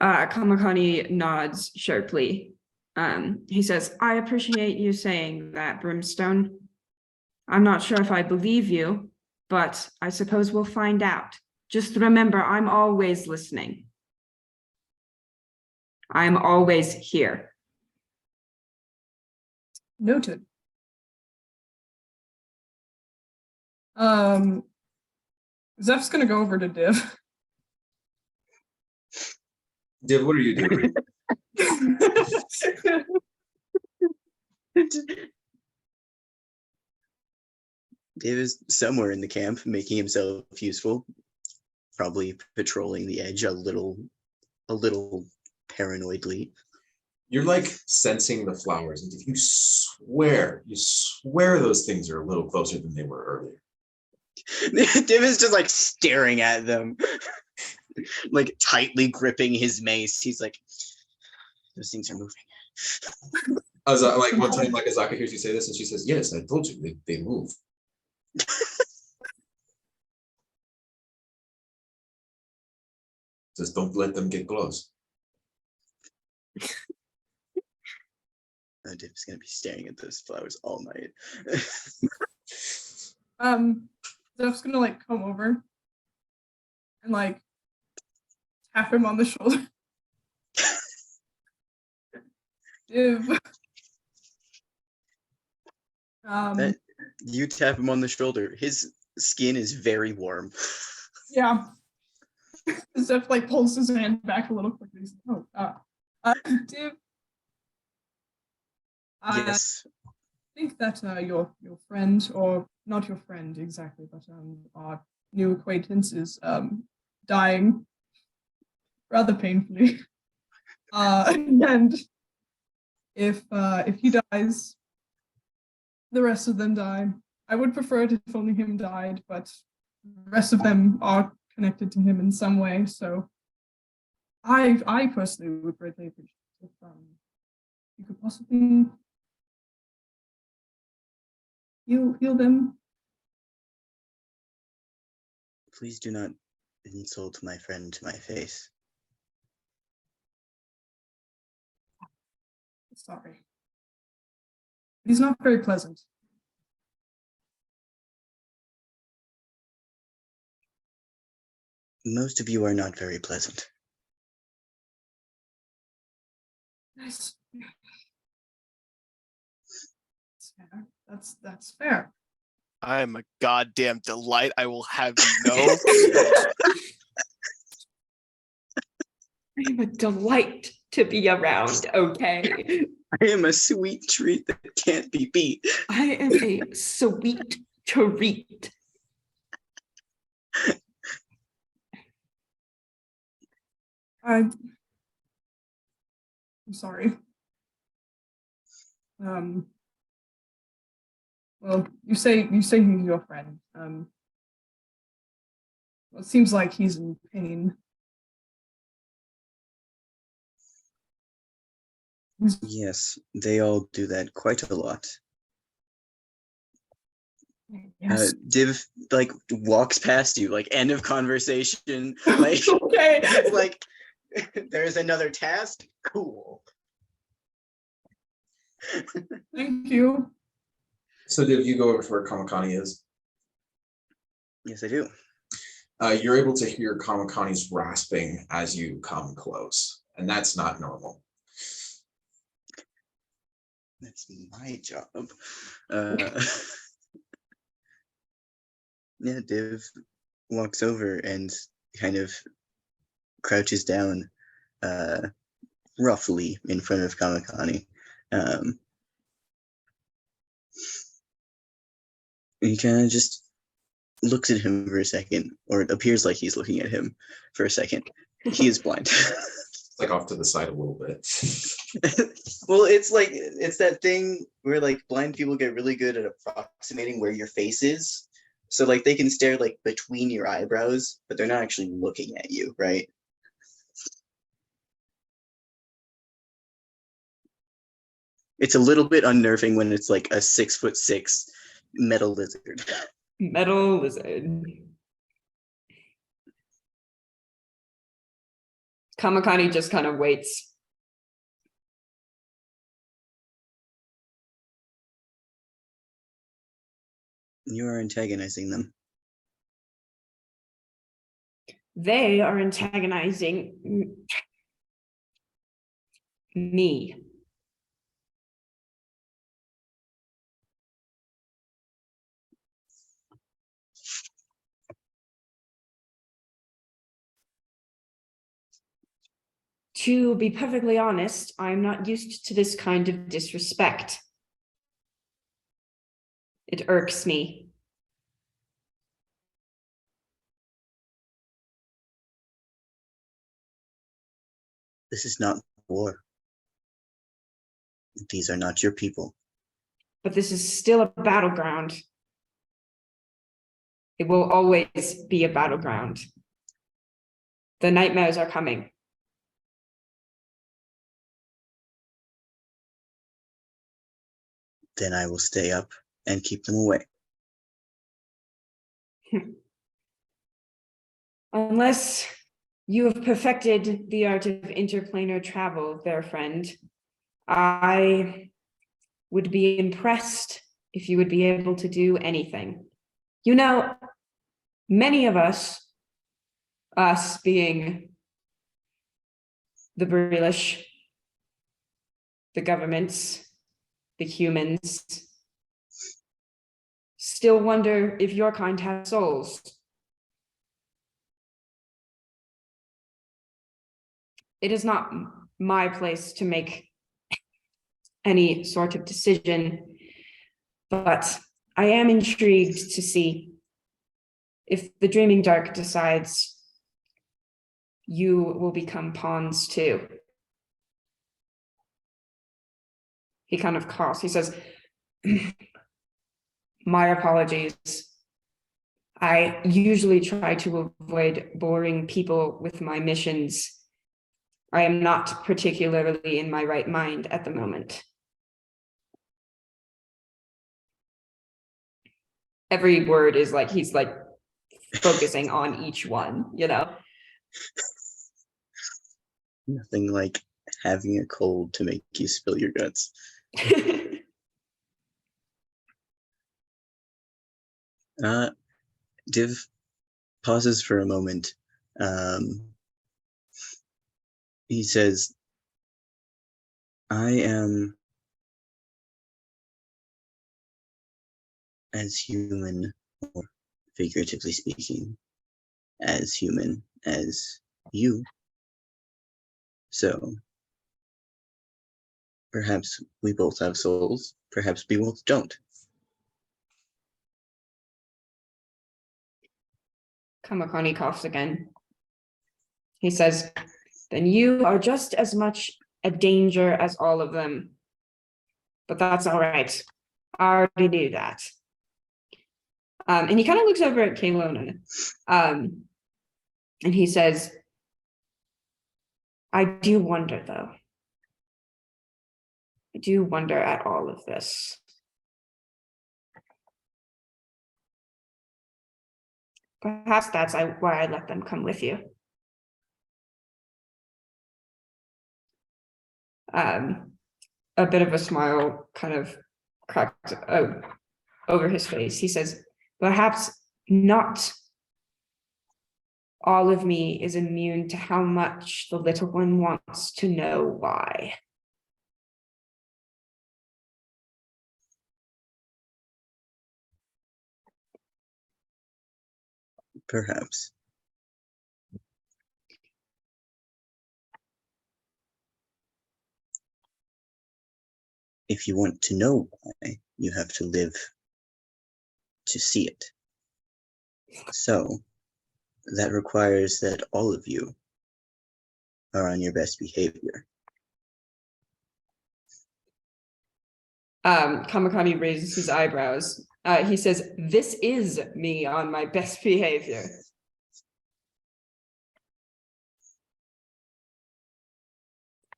Kamakani nods sharply. He says, I appreciate you saying that, Brimstone. I'm not sure if I believe you, but I suppose we'll find out. Just remember, I'm always listening. I'm always here. Noted. Zeph's gonna go over to Div. Div, what are you doing? Dave is somewhere in the camp making himself useful, probably patrolling the edge a little paranoidly. You're like sensing the flowers, and you swear those things are a little closer than they were earlier. Div is just like staring at them, like tightly gripping his mace. He's like, those things are moving. Like one time, like Azaka hears you say this, and she says, "Yes, I told you they move." Just don't let them get close. Div's gonna be staring at those flowers all night. Zeph's gonna like come over and like tap him on the shoulder. Div. You tap him on the shoulder. His skin is very warm. Yeah. Zeph like pulls his hand back a little quickly. He's like, Div. Yes. I think that your friend, or not your friend exactly, but our new acquaintance is dying rather painfully. And if he dies, the rest of them die. I would prefer it if only him died, but the rest of them are connected to him in some way. So I personally would greatly appreciate if you could possibly heal them. Please do not insult my friend to my face. Sorry. He's not very pleasant. Most of you are not very pleasant. Nice. That's fair. I am a goddamn delight. I will have you know. I am a delight to be around, okay? I am a sweet treat that can't be beat. I am a sweet treat. I'm sorry. Well, you say he's your friend. Well, it seems like he's in pain. Yes, they all do that quite a lot. Yes. Div like walks past you, like end of conversation. Like, Okay. like there's another task. Cool. Thank you. So did you go over to where Kamakani is? Yes, I do. You're able to hear Kamakani's rasping as you come close, and that's not normal. That's my job. Yeah, Div walks over and kind of crouches down roughly in front of Kamakani. He kind of just looks at him for a second, or it appears like he's looking at him for a second. He is blind. Like off to the side a little bit. Well, it's that thing where like blind people get really good at approximating where your face is. So like they can stare like between your eyebrows, but they're not actually looking at you, right? It's a little bit unnerving when it's like a 6'6" metal lizard. Metal lizard. Kamakani just kind of waits. You are antagonizing them. They are antagonizing me. To be perfectly honest, I'm not used to this kind of disrespect. It irks me. This is not war. These are not your people. But this is still a battleground. It will always be a battleground. The nightmares are coming. Then I will stay up and keep them away. Unless you have perfected the art of interplanar travel, fair friend, I would be impressed if you would be able to do anything. You know, many of us being the British, the governments, the humans, still wonder if your kind has souls. It is not my place to make any sort of decision, but I am intrigued to see if the Dreaming Dark decides you will become pawns too. He kind of coughs. He says, my apologies. I usually try to avoid boring people with my missions. I am not particularly in my right mind at the moment. Every word is like, he's like focusing on each one, you know? Nothing like having a cold to make you spill your guts. Div pauses for a moment. He says, I am as human, or figuratively speaking, as human as you. So perhaps we both have souls, perhaps we both don't. Kamakani coughs again. He says, then you are just as much a danger as all of them. But that's all right. I already knew that. And he kind of looks over at Caylona. And he says, I do wonder, though. I do wonder at all of this. Perhaps that's why I let them come with you. A bit of a smile kind of cracked over his face. He says, perhaps not all of me is immune to how much the little one wants to know why. Perhaps. If you want to know why, you have to live to see it. So that requires that all of you are on your best behavior. Kamakani raises his eyebrows. He says, this is me on my best behavior.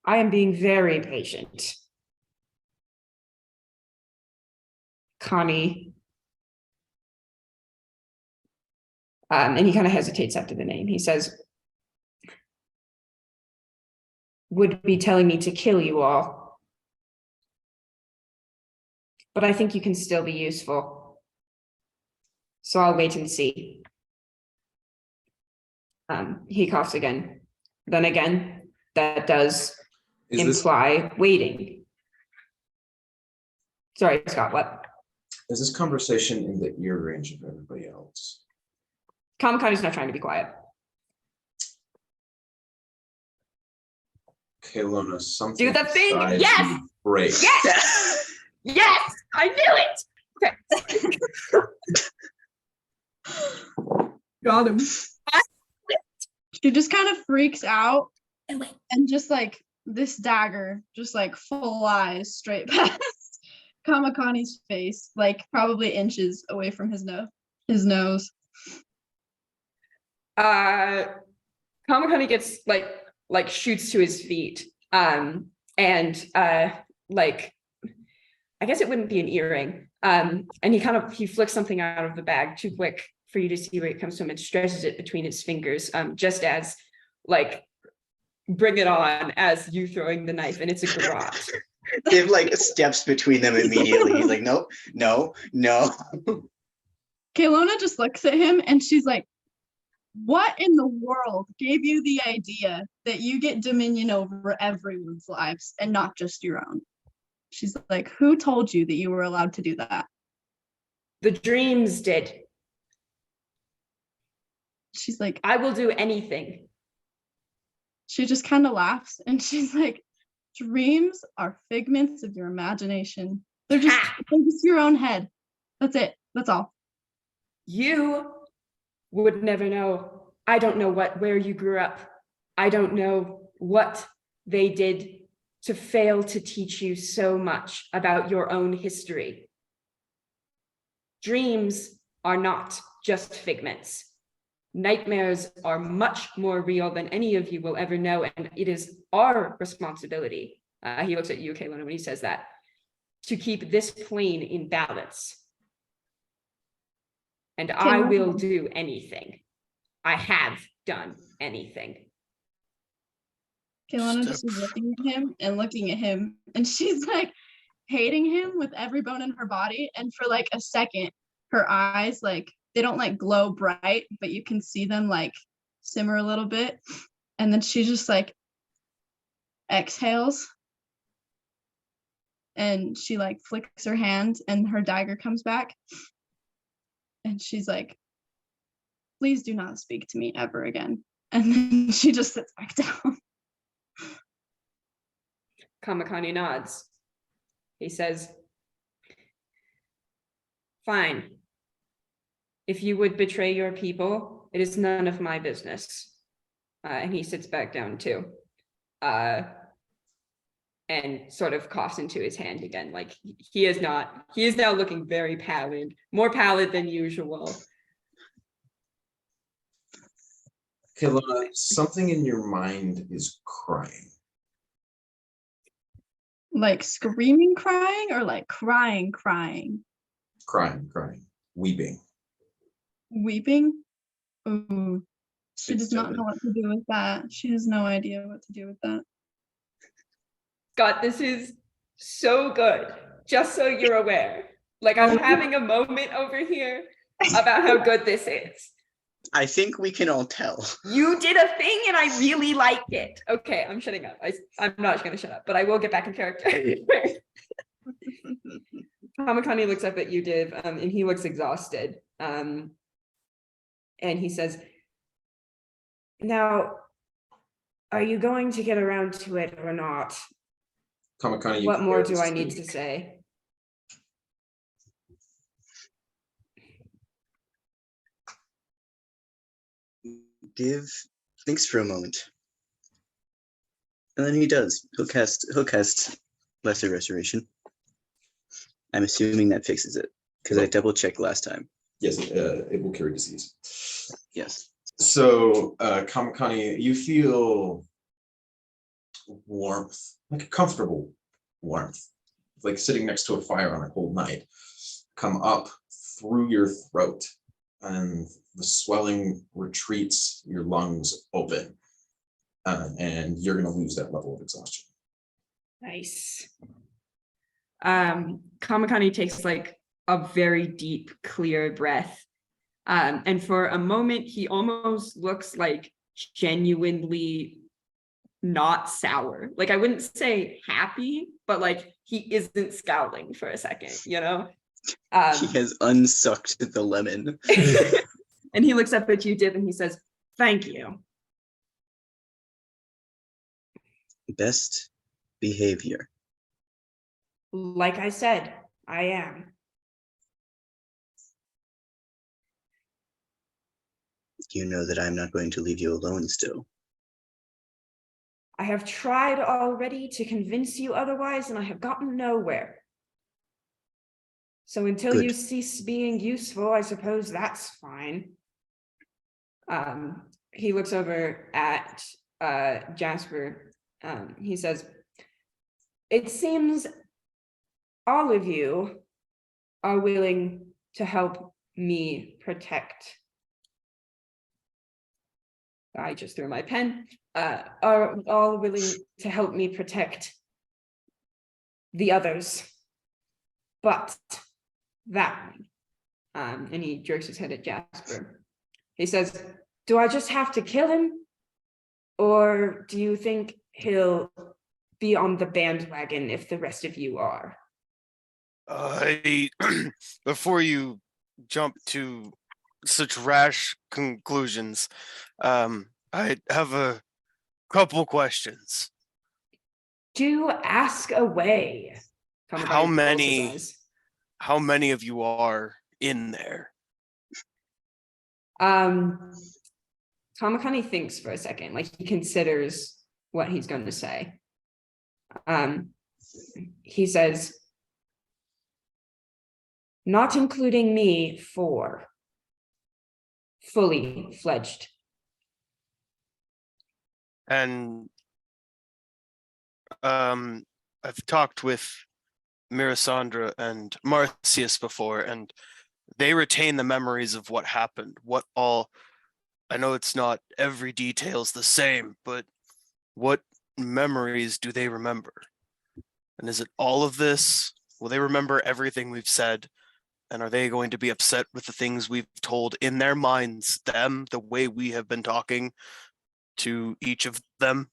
I am being very patient. Connie. And he kind of hesitates after the name. He says, would be telling me to kill you all. But I think you can still be useful. So I'll wait and see. He coughs again. Then again, that does imply waiting. Sorry, Scott, what? Is this conversation in the ear range of everybody else? Kamakani's not trying to be quiet. Caylona, something. Do the thing! inside Yes! you breaks. Yes! Yes! I knew it! Okay. Got him. She just kind of freaks out and just like this dagger just like flies straight past Kamakani's face, like probably inches away from his nose. Kamakani gets like shoots to his feet. And like I guess it wouldn't be an earring. And he flicks something out of the bag too quick for you to see where it comes from and stretches it between his fingers, just as like bring it on as you throwing the knife, and it's a garrote. Div like steps between them immediately. He's like, nope, no. Caylona just looks at him and she's like, what in the world gave you the idea that you get dominion over everyone's lives and not just your own? She's like, who told you that you were allowed to do that? The dreams did. She's like, I will do anything. She just kind of laughs and she's like, dreams are figments of your imagination. They're just your own head. That's it. That's all. You would never know. I don't know where you grew up. I don't know what they did to fail to teach you so much about your own history. Dreams are not just figments. Nightmares are much more real than any of you will ever know, and it is our responsibility. He looks at you, Caylona, when he says that, to keep this plane in balance. And I will do anything. I have done anything. Caylona just is looking at him and looking at him, and she's like hating him with every bone in her body. And for like a second, her eyes like they don't like glow bright, but you can see them like simmer a little bit. And then she just like exhales and she like flicks her hand and her dagger comes back. And she's like, please do not speak to me ever again. And then she just sits back down. Kamakani nods. He says, fine. If you would betray your people, it is none of my business. And he sits back down too. And sort of coughs into his hand again. Like he is now looking very pallid, more pallid than usual. Kaylona, something in your mind is crying. Like screaming, crying, or like crying? Crying, weeping. Weeping? Ooh. She It's does not Tobin. know what to do with that. She has no idea what to do with that. Scott, this is so good. Just so you're aware. Like I'm having a moment over here about how good this is. I think we can all tell. You did a thing and I really liked it. Okay, I'm shutting up. I'm not going to shut up, but I will get back in character. Kamakani looks up at you, Div, and he looks exhausted. And he says, now, are you going to get around to it or not? Kamakani, What more do I need to say? Div thinks for a moment. And then he does. He'll cast Lesser Restoration. I'm assuming that fixes it. Because I double checked last time. Yes, it will cure disease. Yes. So, Kamakani, you feel warmth, like a comfortable warmth, like sitting next to a fire on a cold night, come up through your throat, and the swelling retreats, your lungs open, and you're going to lose that level of exhaustion. Nice. Kamakani takes like a very deep, clear breath. And for a moment, he almost looks like genuinely not sour. Like I wouldn't say happy, but like he isn't scowling for a second, you know? He has unsucked the lemon. And he looks up at you, Div, and he says, thank you. Best behavior. Like I said, I am. You know that I'm not going to leave you alone still. I have tried already to convince you otherwise, and I have gotten nowhere. So until Good. you cease being useful, I suppose that's fine. He looks over at Jasper. He says, it seems all of you are willing to help me protect. I just threw my pen. Are all willing to help me protect the others. But that one, and he jerks his head at Jasper. He says, do I just have to kill him? Or do you think he'll be on the bandwagon if the rest of you are? Before you jump to such rash conclusions, I have a couple questions. Do ask away. How Kamakani rolls his many- eyes. How many of you are in there? Kamakani thinks for a second, like he considers what he's going to say. He says, not including me, 4 fully fledged. And I've talked with Mirisandra and Marcius before, and they retain the memories of what happened. What all, I know it's not every detail's the same, but what memories do they remember? And is it all of this? Will they remember everything we've said? And are they going to be upset with the things we've told in their minds, them, the way we have been talking to each of them?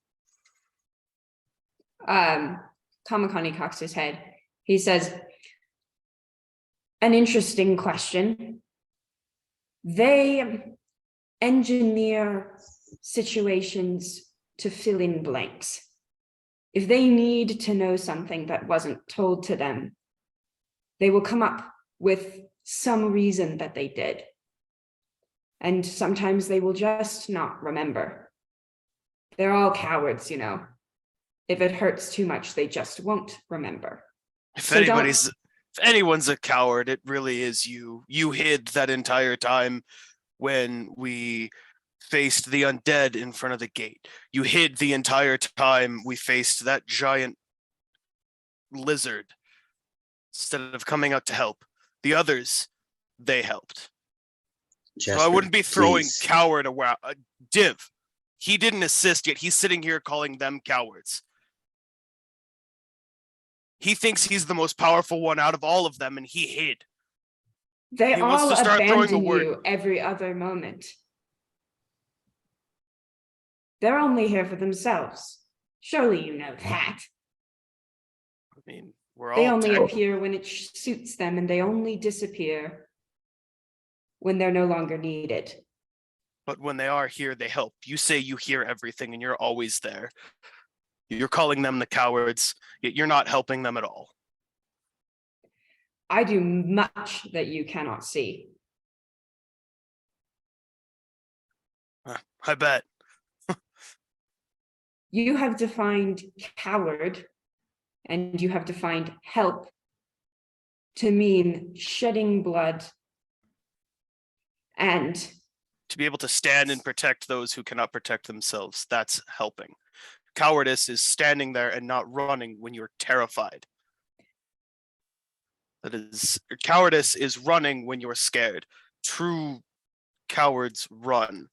Kamakani cocks his head. He says, an interesting question. They engineer situations to fill in blanks. If they need to know something that wasn't told to them, they will come up with some reason that they did. And sometimes they will just not remember. They're all cowards, you know. If it hurts too much, they just won't remember. If So don't- if anyone's a coward, it really is you. You hid that entire time when we faced the undead in front of the gate. You hid the entire time we faced that giant lizard instead of coming out to help. The others, they helped. So I wouldn't be throwing please. coward around. Div, he didn't assist yet. He's sitting here calling them cowards. He thinks he's the most powerful one out of all of them, and he hid. They He wants all to start throwing a abandon word. you every other moment. They're only here for themselves. Surely you know that. I mean, we're They all only tech- appear when it suits them, and they only disappear when they're no longer needed. but when they are here, they help. You say you hear everything and you're always there. You're calling them the cowards, yet you're not helping them at all. I do much that you cannot see. I bet. You have defined coward, and you have defined help to mean shedding blood and To be able to stand and protect those who cannot protect themselves, that's helping. Cowardice is standing there and not running when you're terrified. Cowardice is running when you're scared. True cowards run.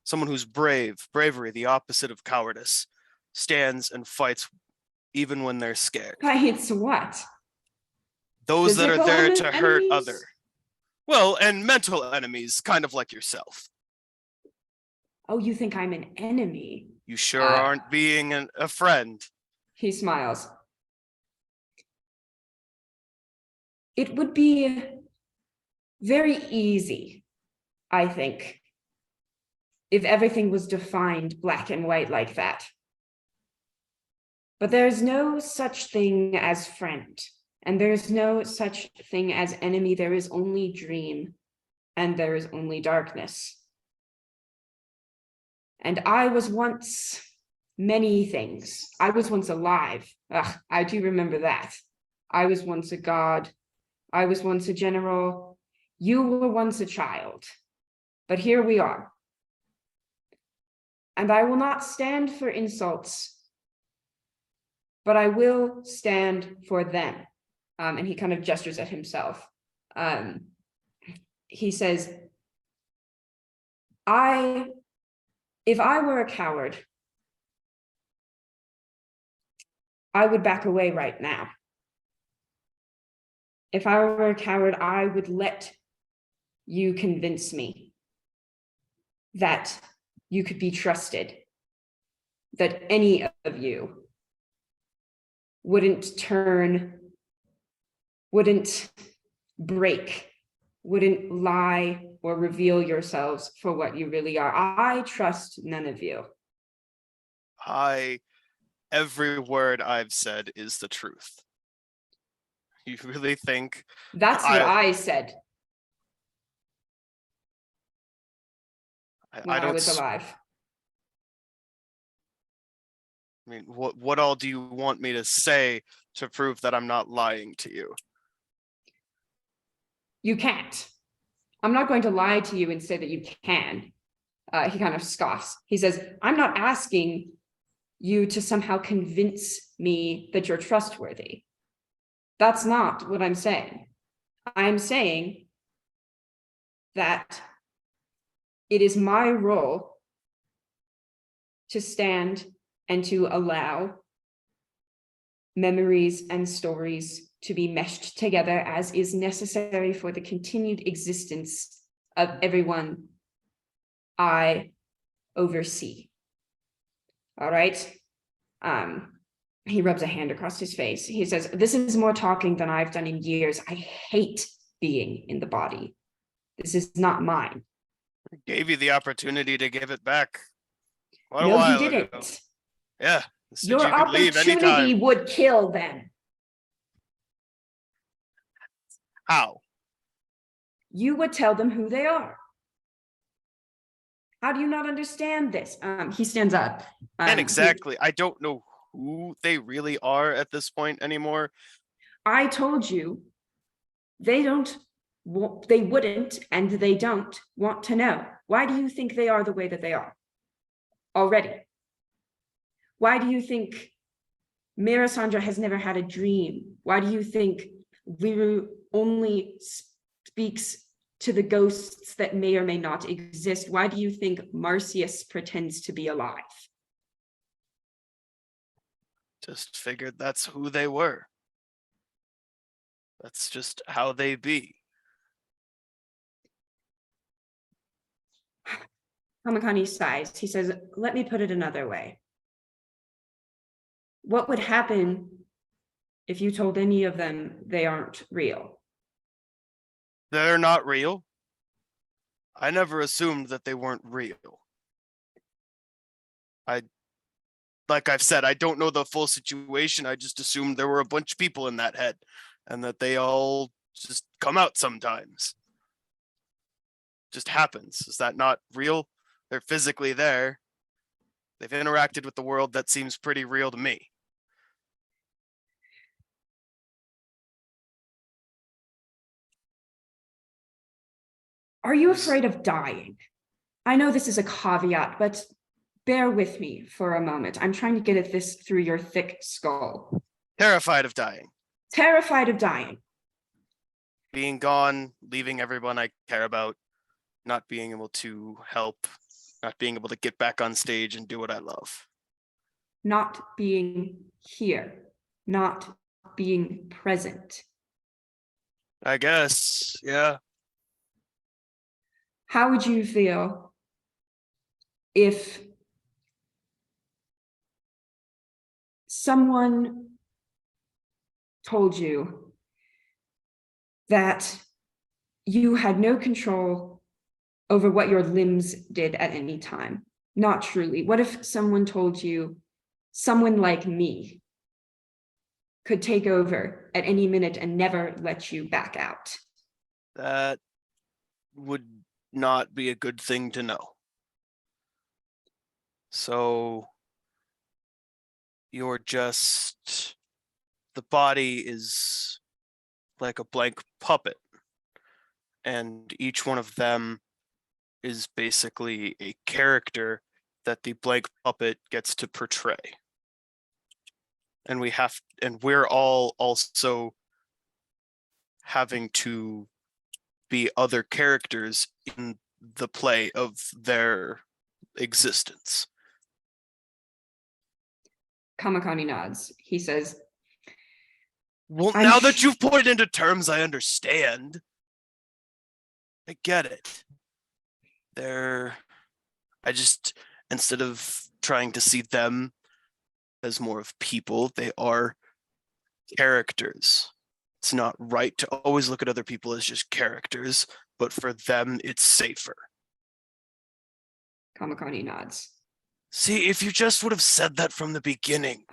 Someone who's brave, bravery, the opposite of cowardice, stands and fights even when they're scared. fights what? Those that are Physical there to hurt enemies? other. Well, and mental enemies, kind of like yourself. Oh, you think I'm an enemy? You sure Uh, aren't being a friend. He smiles. It would be very easy, I think, if everything was defined black and white like that. But there's no such thing as friend, and there's no such thing as enemy. There is only dream, and there is only darkness. And I was once many things. I was once alive. Ugh, I do remember that. I was once a god. I was once a general. You were once a child. But here we are. And I will not stand for insults, but I will stand for them. And he kind of gestures at himself. He says, if I were a coward, I would back away right now. If I were a coward, I would let you convince me that you could be trusted, that any of you wouldn't turn, wouldn't break, wouldn't lie or reveal yourselves for what you really are. I trust none of you. Every word I've said is the truth. You really think That's what I said when I was alive. I mean, what all do you want me to say to prove that I'm not lying to you? You can't. I'm not going to lie to you and say that you can. He kind of scoffs. He says, I'm not asking you to somehow convince me that you're trustworthy. That's not what I'm saying. I'm saying that it is my role to stand and to allow memories and stories to be meshed together as is necessary for the continued existence of everyone I oversee. All right. He rubs a hand across his face. He says, this is more talking than I've done in years. I hate being in the body. This is not mine. I gave you the opportunity to give it back. Quite a No, while you didn't. ago. Yeah. Your You could leave opportunity anytime. would kill them. How? You would tell them who they are. How do you not understand this? He stands up. And exactly. I don't know who they really are at this point anymore. I told you they wouldn't, and they don't want to know. Why do you think they are the way that they are already? Why do you think Melisandre has never had a dream? Why do you think Viru only speaks to the ghosts that may or may not exist? Why do you think Marcius pretends to be alive? Just figured that's who they were. That's just how they be. Kamakani sighs. He says, let me put it another way. What would happen if you told any of them they aren't real? They're not real. I never assumed that they weren't real. Like I've said, I don't know the full situation. I just assumed there were a bunch of people in that head and that they all just come out sometimes. Just happens. Is that not real? They're physically there. They've interacted with the world. That seems pretty real to me. Are you afraid of dying? I know this is a caveat, but bear with me for a moment. I'm trying to get at this through your thick skull. Terrified of dying. Terrified of dying. Being gone, leaving everyone I care about, not being able to help, not being able to get back on stage and do what I love. Not being here. Not being present. I guess, yeah. How would you feel if someone told you that you had no control over what your limbs did at any time? Not truly. What if someone told you someone like me could take over at any minute and never let you back out? That would not be a good thing to know. So You're just, the body is like a blank puppet, and each one of them is basically a character that the blank puppet gets to portray. And we're all also having to be other characters in the play of their existence. Kamakani nods. He says, Well, I'm now sh- that you've put it into terms, I understand. I get it. I just, instead of trying to see them as more of people, they are characters. It's not right to always look at other people as just characters, but for them, it's safer. Kamakani nods. See, if you just would have said that from the beginning.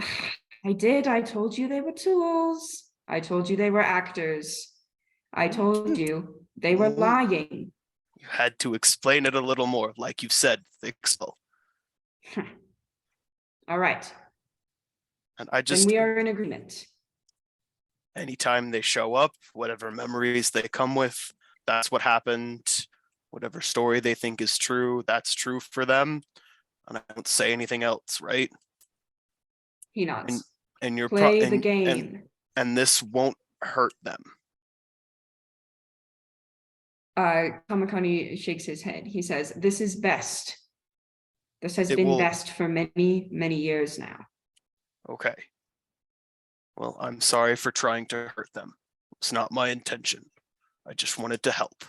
I did. I told you they were tools. I told you they were actors. I told you they were lying. You had to explain it a little more, like you've said, Thixel. All right. And I Then just, we are in agreement. anytime they show up, whatever memories they come with, that's what happened. Whatever story they think is true, that's true for them. And I don't say anything else, right? He nods. And you're Play the game. and this won't hurt them. Kamakani shakes his head. He says, this is best. This has been will- best for many, many years now. Okay. Well, I'm sorry for trying to hurt them. It's not my intention. I just wanted to help.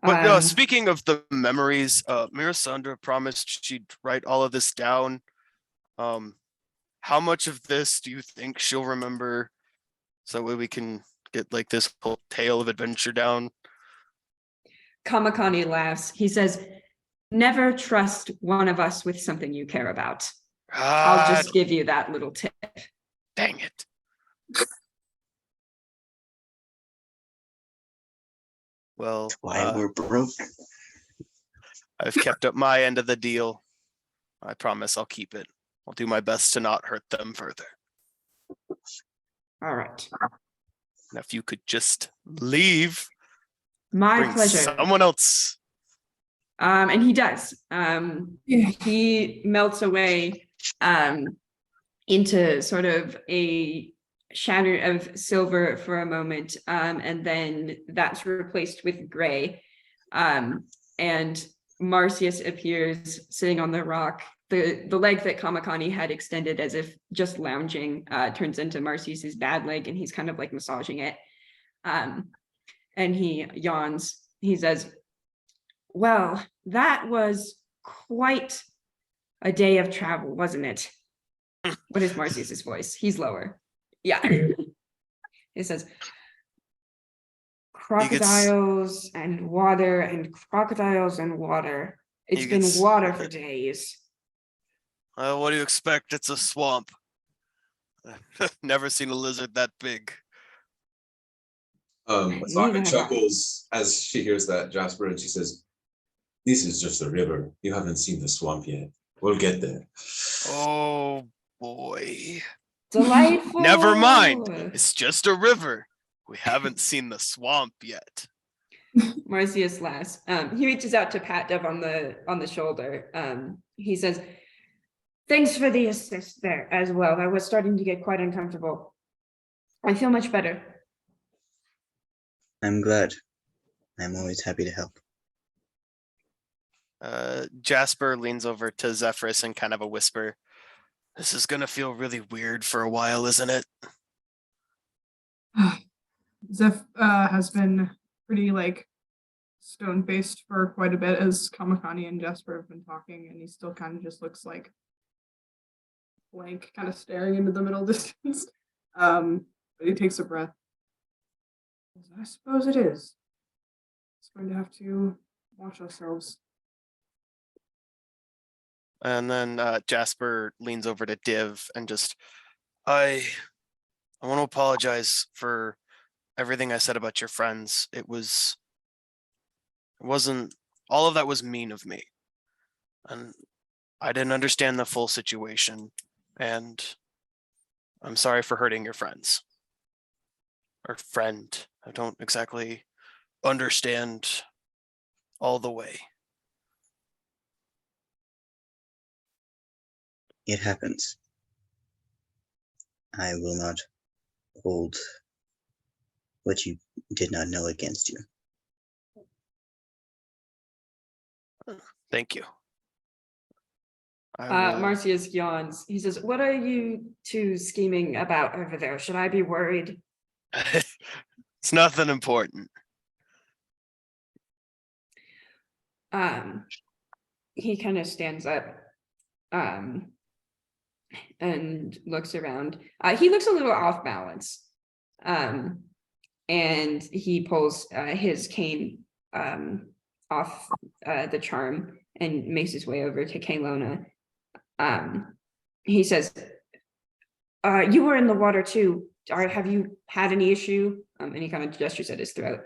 But speaking of the memories, Mirasandra promised she'd write all of this down. How much of this do you think she'll remember? So that way we can get like this whole tale of adventure down. Kamakani laughs. He says, never trust one of us with something you care about. I'll just give you that little tip. Dang it. Well, Why we're broke. I've kept up my end of the deal. I promise I'll keep it. I'll do my best to not hurt them further. All right. And if you could just leave, My bring pleasure. someone else. And he does. Yeah. He melts away into sort of a shadow of silver for a moment, and then that's replaced with gray. And Marcius appears sitting on the rock. The leg that Kamakani had extended as if just lounging turns into Marcius's bad leg, and he's kind of like massaging it. And he yawns. He says, well, that was quite a day of travel, wasn't it? What is Marcius's voice? He's lower. Yeah. He says, crocodiles and water and crocodiles and water. It's been water for days. What do you expect? It's a swamp. Never seen a lizard that big. Sokka Neither have I. chuckles as she hears that, Jasper, and she says, this is just a river. You haven't seen the swamp yet. We'll get there. Oh boy. Delightful. Never mind. It's just a river. We haven't seen the swamp yet. Marcius laughs. He reaches out to pat Dev on the shoulder. He says, thanks for the assist there as well. I was starting to get quite uncomfortable. I feel much better. I'm glad. I'm always happy to help. Jasper leans over to Zephyrus in kind of a whisper. This is gonna feel really weird for a while, isn't it? Zeph has been pretty like stone-faced for quite a bit as Kamakani and Jasper have been talking, and he still kind of just looks like blank, kind of staring into the middle distance. But he takes a breath. I suppose it is. It's going to have to watch ourselves. And then Jasper leans over to Div and just, I want to apologize for everything I said about your friends. It wasn't, all of that was mean of me. And I didn't understand the full situation, and I'm sorry for hurting your friends. Or friend. I don't exactly understand all the way. It happens. I will not hold what you did not know against you. Thank you. I will- Marcius yawns. He says, "What are you two scheming about over there? Should I be worried?" It's nothing important. He kind of stands up, and looks around. He looks a little off balance, and he pulls his cane off the charm and makes his way over to Caylona. He says, "You were in the water too. Have you had any issue?" And he kind of gestures at his throat.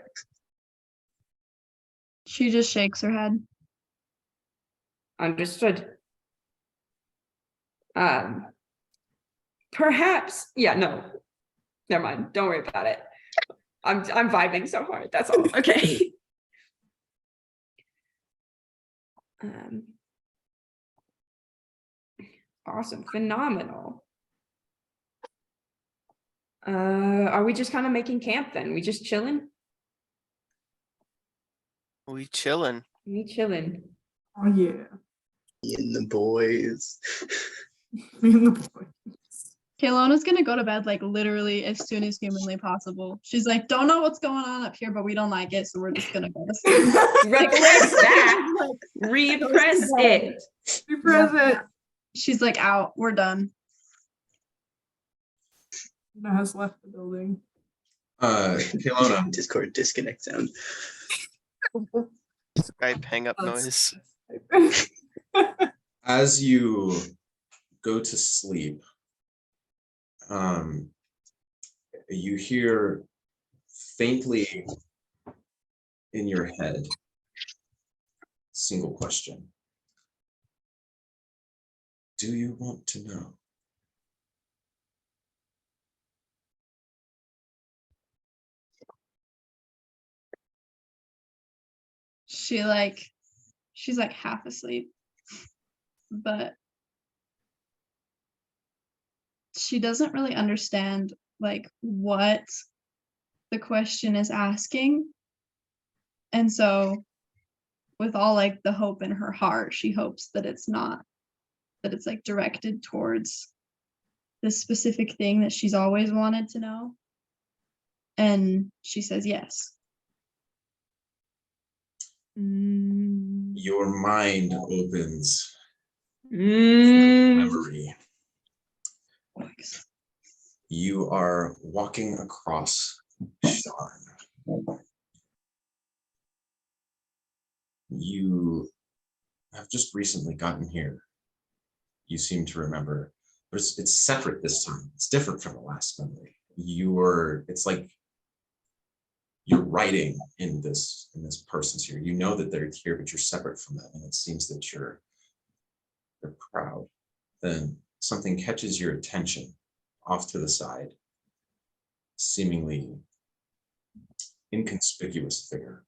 She just shakes her head. Understood. Perhaps, yeah, no, never mind. Don't worry about it. I'm vibing so hard. That's all. Okay. Awesome, phenomenal. Are we just kind of making camp then? We just chilling? We chillin'. We chilling. Oh yeah. Me and the boys. Me and the boy. Kaylona's gonna go to bed like literally as soon as humanly possible. She's like, don't know what's going on up here, but we don't like it, so we're just gonna go to sleep. Repress that. Repress it. Repress it. She's like, out, we're done. Luna has left the building. Caylona, Discord disconnect sound. Skype hang up noise. as you go to sleep, you hear faintly in your head, single question. Do you want to know? She's like half asleep, but she doesn't really understand like what the question is asking. And so with all like the hope in her heart, she hopes that it's like directed towards this specific thing that she's always wanted to know. And she says yes. Your mind opens Mm. memory. You are walking across Sharn. You have just recently gotten here. You seem to remember, but it's separate this time. It's different from the last memory. It's like you're writing in this person's here. You know that they're here, but you're separate from them, and it seems that they're proud. Then something catches your attention off to the side, seemingly inconspicuous figure,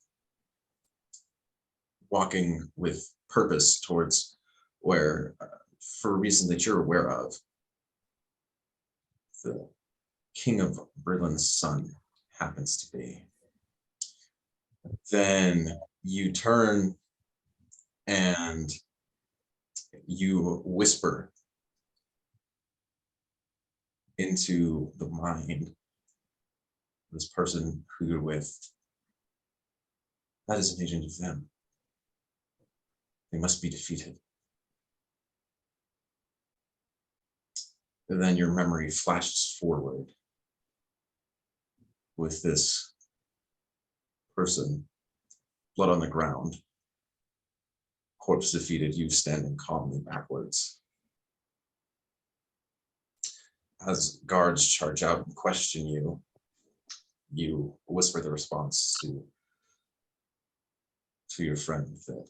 walking with purpose towards where, for a reason that you're aware of, the King of Berlin's son happens to be. Then you turn and you whisper into the mind of this person who you're with. That is an agent of them. They must be defeated. And then your memory flashes forward with this person, blood on the ground, corpse defeated, you standing calmly backwards. As guards charge out and question you, you whisper the response to your friend that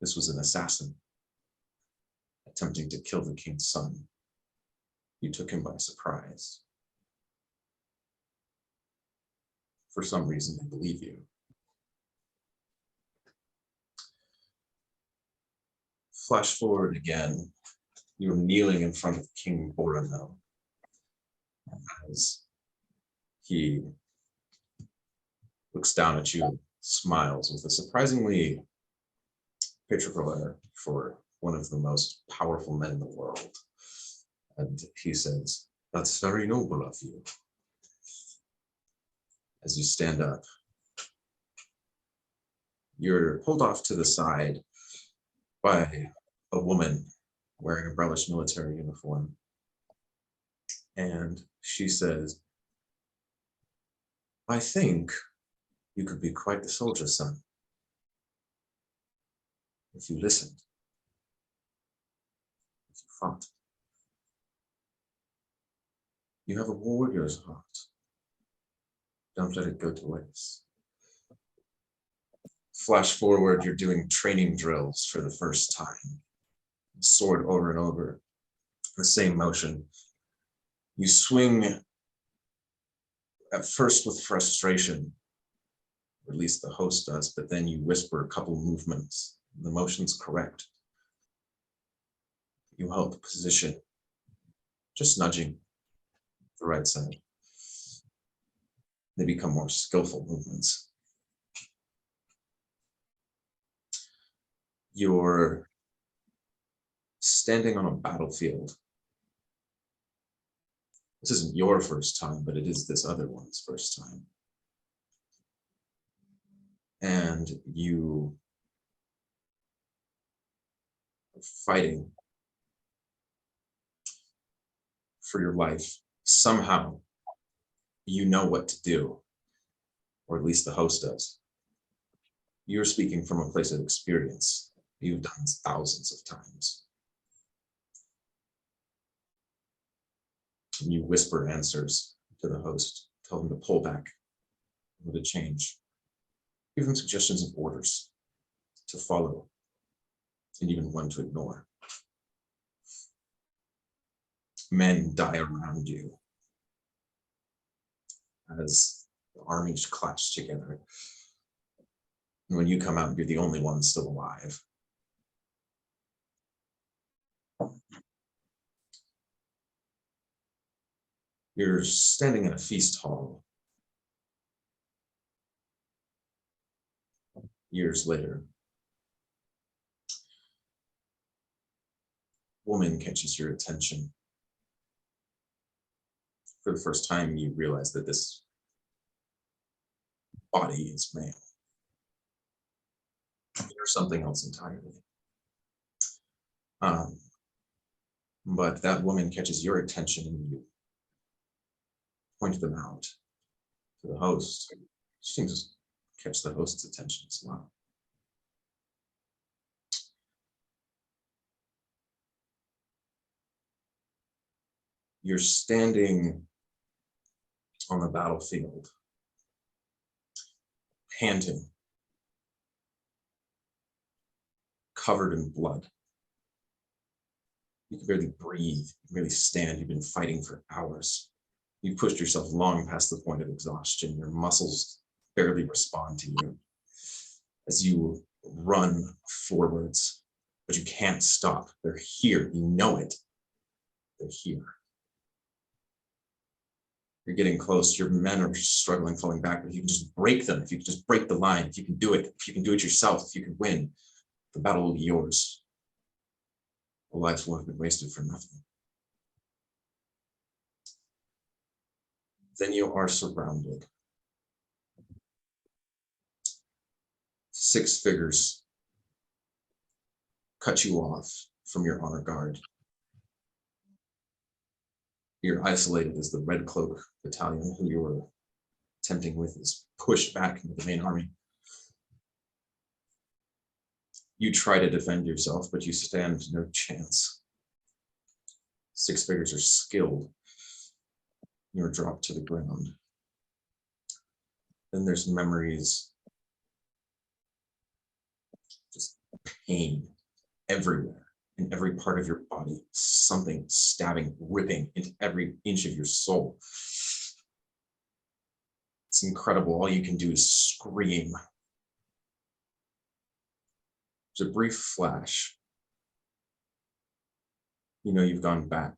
This was an assassin attempting to kill the king's son. You took him by surprise. For some reason, they believe you. Flash forward again. You're kneeling in front of King Boromel as he looks down at you, smiles with a surprisingly patriarchal air for one of the most powerful men in the world. And he says, "That's very noble of you." As you stand up, you're pulled off to the side by a woman wearing a Brellish military uniform. And she says, "I think you could be quite the soldier, son, if you listened, if you fought. You have a warrior's heart. Don't let it go to waste." Flash forward, you're doing training drills for the first time. Sword over and over, the same motion. You swing at first with frustration, or at least the host does, but then you whisper a couple movements. The motion's correct. You help position, just nudging the right side. They become more skillful movements. You're standing on a battlefield. This isn't your first time, but it is this other one's first time. And you are fighting for your life. Somehow, you know what to do, or at least the host does. You're speaking from a place of experience. You've done this thousands of times. And you whisper answers to the host, tell them to pull back, or to change. Give them suggestions of orders to follow, and even one to ignore. Men die around you as the armies clash together. And when you come out, you're the only one still alive. You're standing in a feast hall. Years later, woman catches your attention. For the first time, you realize that this body is male. You're something else entirely. But that woman catches your attention and you point them out to the host. She seems to catch the host's attention as well. You're standing on the battlefield, panting, covered in blood. You can barely breathe, you can barely stand. You've been fighting for hours. You've pushed yourself long past the point of exhaustion. Your muscles barely respond to you as you run forwards, but you can't stop. They're here, you know it. They're here. You're getting close. Your men are struggling, falling back, but you can just break them. If you can just break the line, if you can do it, if you can do it yourself, if you can win, the battle will be yours. The lives won't have been wasted for nothing. Then you are surrounded. 6 figures cut you off from your honor guard. You're isolated as the Red Cloak Battalion, who you were attempting with, is pushed back into the main army. You try to defend yourself, but you stand no chance. 6 figures are skilled. You're dropped to the ground. Then there's memories just pain everywhere, in every part of your body, something stabbing, ripping into every inch of your soul. It's incredible. All you can do is scream. There's a brief flash. You know you've gone back.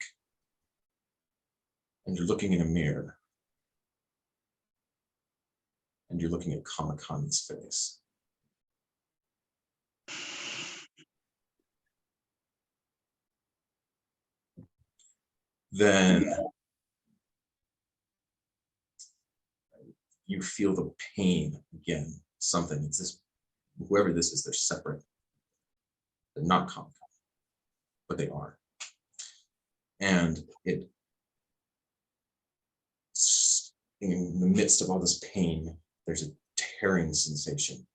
And you're looking in a mirror. And you're looking at Kamakani's face. Then you feel the pain again. Something. It's this, whoever this is, they're separate. They're not Kamakani, but they are. And it, in the midst of all this pain, there's a tearing sensation.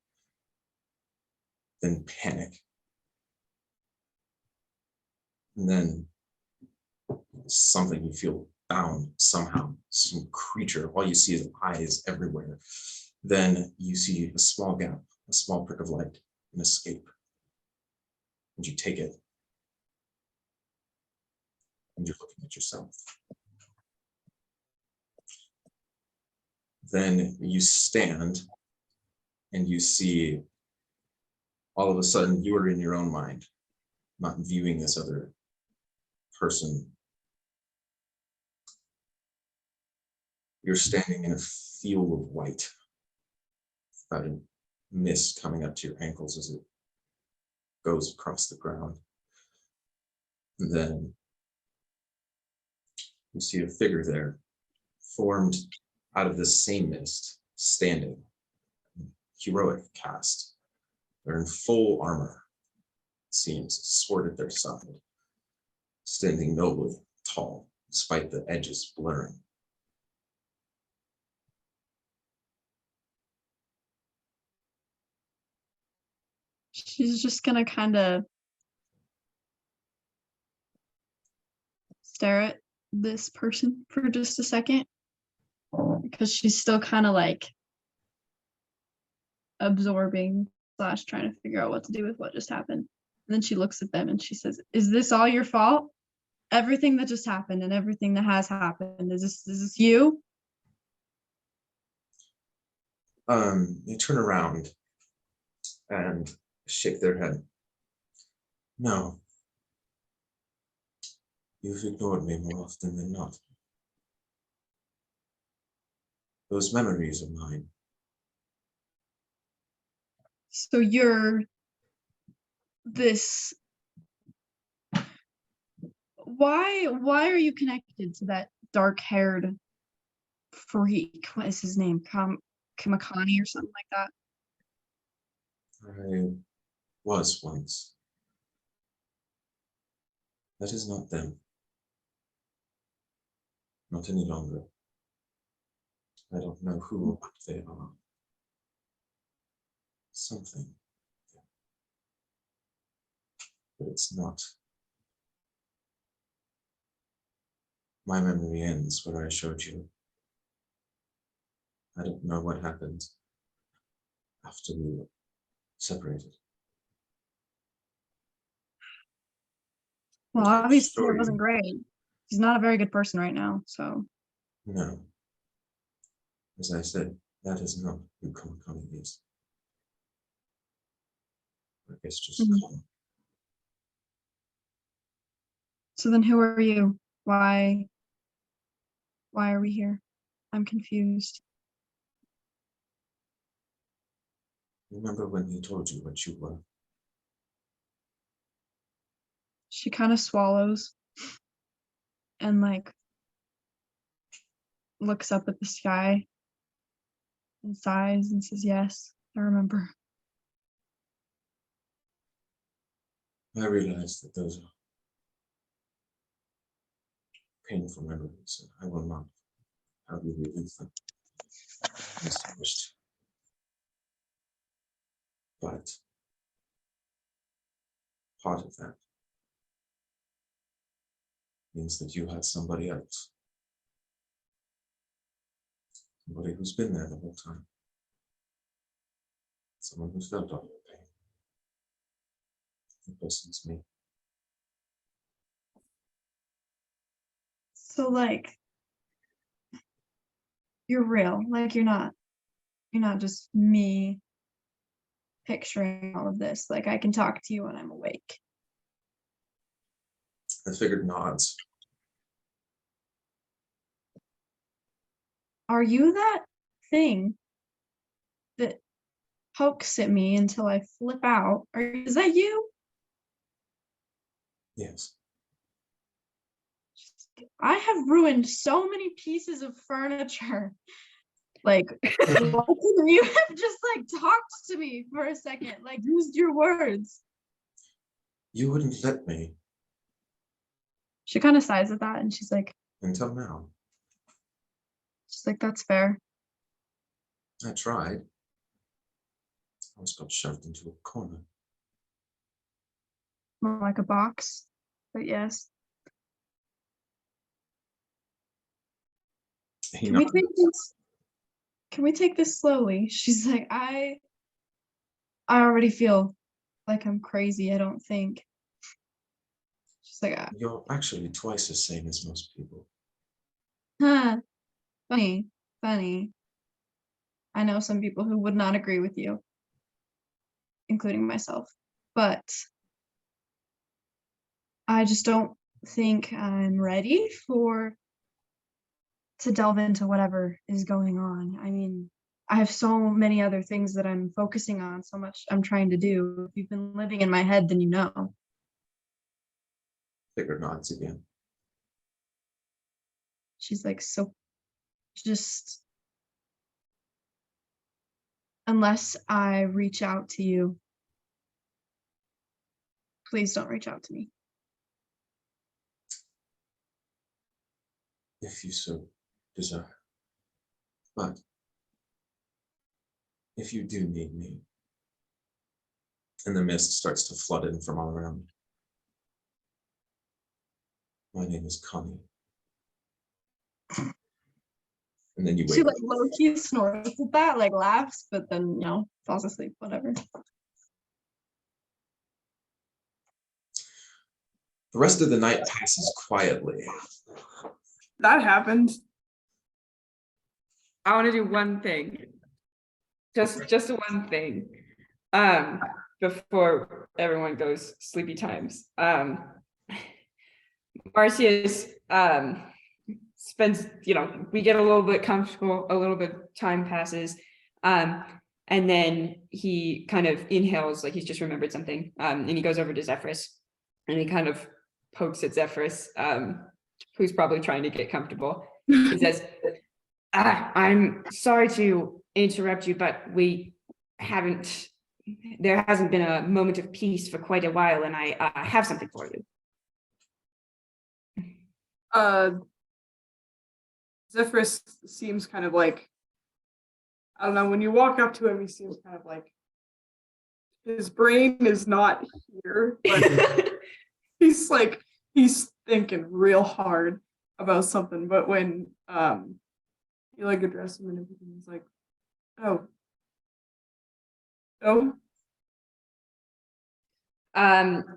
Then panic. And then something you feel bound somehow, some creature. All you see is eyes everywhere. Then you see a small gap, a small prick of light, an escape. And you take it. And you're looking at yourself. Then you stand and you see all of a sudden you are in your own mind, not viewing this other person. You're standing in a field of white, about a mist coming up to your ankles as it goes across the ground. And then you see a figure there, formed out of this same mist, standing, heroic cast. They're in full armor, it seems, sword at their side, standing nobly tall, despite the edges blurring. She's just gonna kind of stare at this person for just a second, because she's still kind of like absorbing / trying to figure out what to do with what just happened. And then she looks at them and she says, "Is this all your fault? Everything that just happened and everything that has happened, is this you?" They turn around and shake their head. No. You've ignored me more often than not. Those memories are mine. So you're this. Why are you connected to that dark-haired freak? What is his name? Kamakani or something like that? I was once. That is not them. Not any longer. I don't know who or what they are. Something. But it's not. My memory ends where I showed you. I don't know what happened after we were separated. Well, But I obviously assure it wasn't you, great. He's not a very good person right now, so. no. As I said, that is not who Kamakani is. I guess just calm. So then who are you? Why are we here? I'm confused. Remember when he told you what you were? She kind of swallows and like looks up at the sky and sighs and says, "Yes, I remember." I realize that those are painful memories, and I will not have you relive them. Distinguished. But part of that means that you had somebody else. Somebody who's been there the whole time. Someone who's felt all your pain. Listen to me. So like you're real. Like you're not just me picturing all of this. Like I can talk to you when I'm awake. I figured nods. Are you that thing that pokes at me until I flip out? Is that you? Yes. I have ruined so many pieces of furniture. Like, why couldn't you have just like talked to me for a second? Like, used your words. You wouldn't let me She kind of sighs at that and she's like, until now. that's fair. I tried. I was got shoved into a corner. More like a box. But yes. He Can we nodded. take this? Can we take this slowly? She's like, I already feel like I'm crazy, I don't think. She's like, You're actually twice as sane as most people. huh, funny. I know some people who would not agree with you, including myself, but I just don't think I'm ready to delve into whatever is going on. I mean, I have so many other things that I'm focusing on, so much I'm trying to do. If you've been living in my head, then you know. Figure nods again. She's like, so just unless I reach out to you, please don't reach out to me. If you so desire. But if you do need me, and the mist starts to flood in from all around. My name is Connie. And then you She wake like up. low-key snorts at that, like laughs, but then falls asleep, whatever. The rest of the night passes quietly. That happened. I want to do one thing. Just one thing. Before everyone goes sleepy times. Marcius spends, we get a little bit comfortable, a little bit of time passes. And then he kind of inhales like he's just remembered something. And he goes over to Zephyrus and he kind of pokes at Zephyrus, who's probably trying to get comfortable. He says, I'm sorry to interrupt you, but there hasn't been a moment of peace for quite a while, and I have something for you. Zephyrus seems kind of like, I don't know, when you walk up to him, he seems kind of like his brain is not here, but he's thinking real hard about something. But when you like address him and everything, he's like, oh.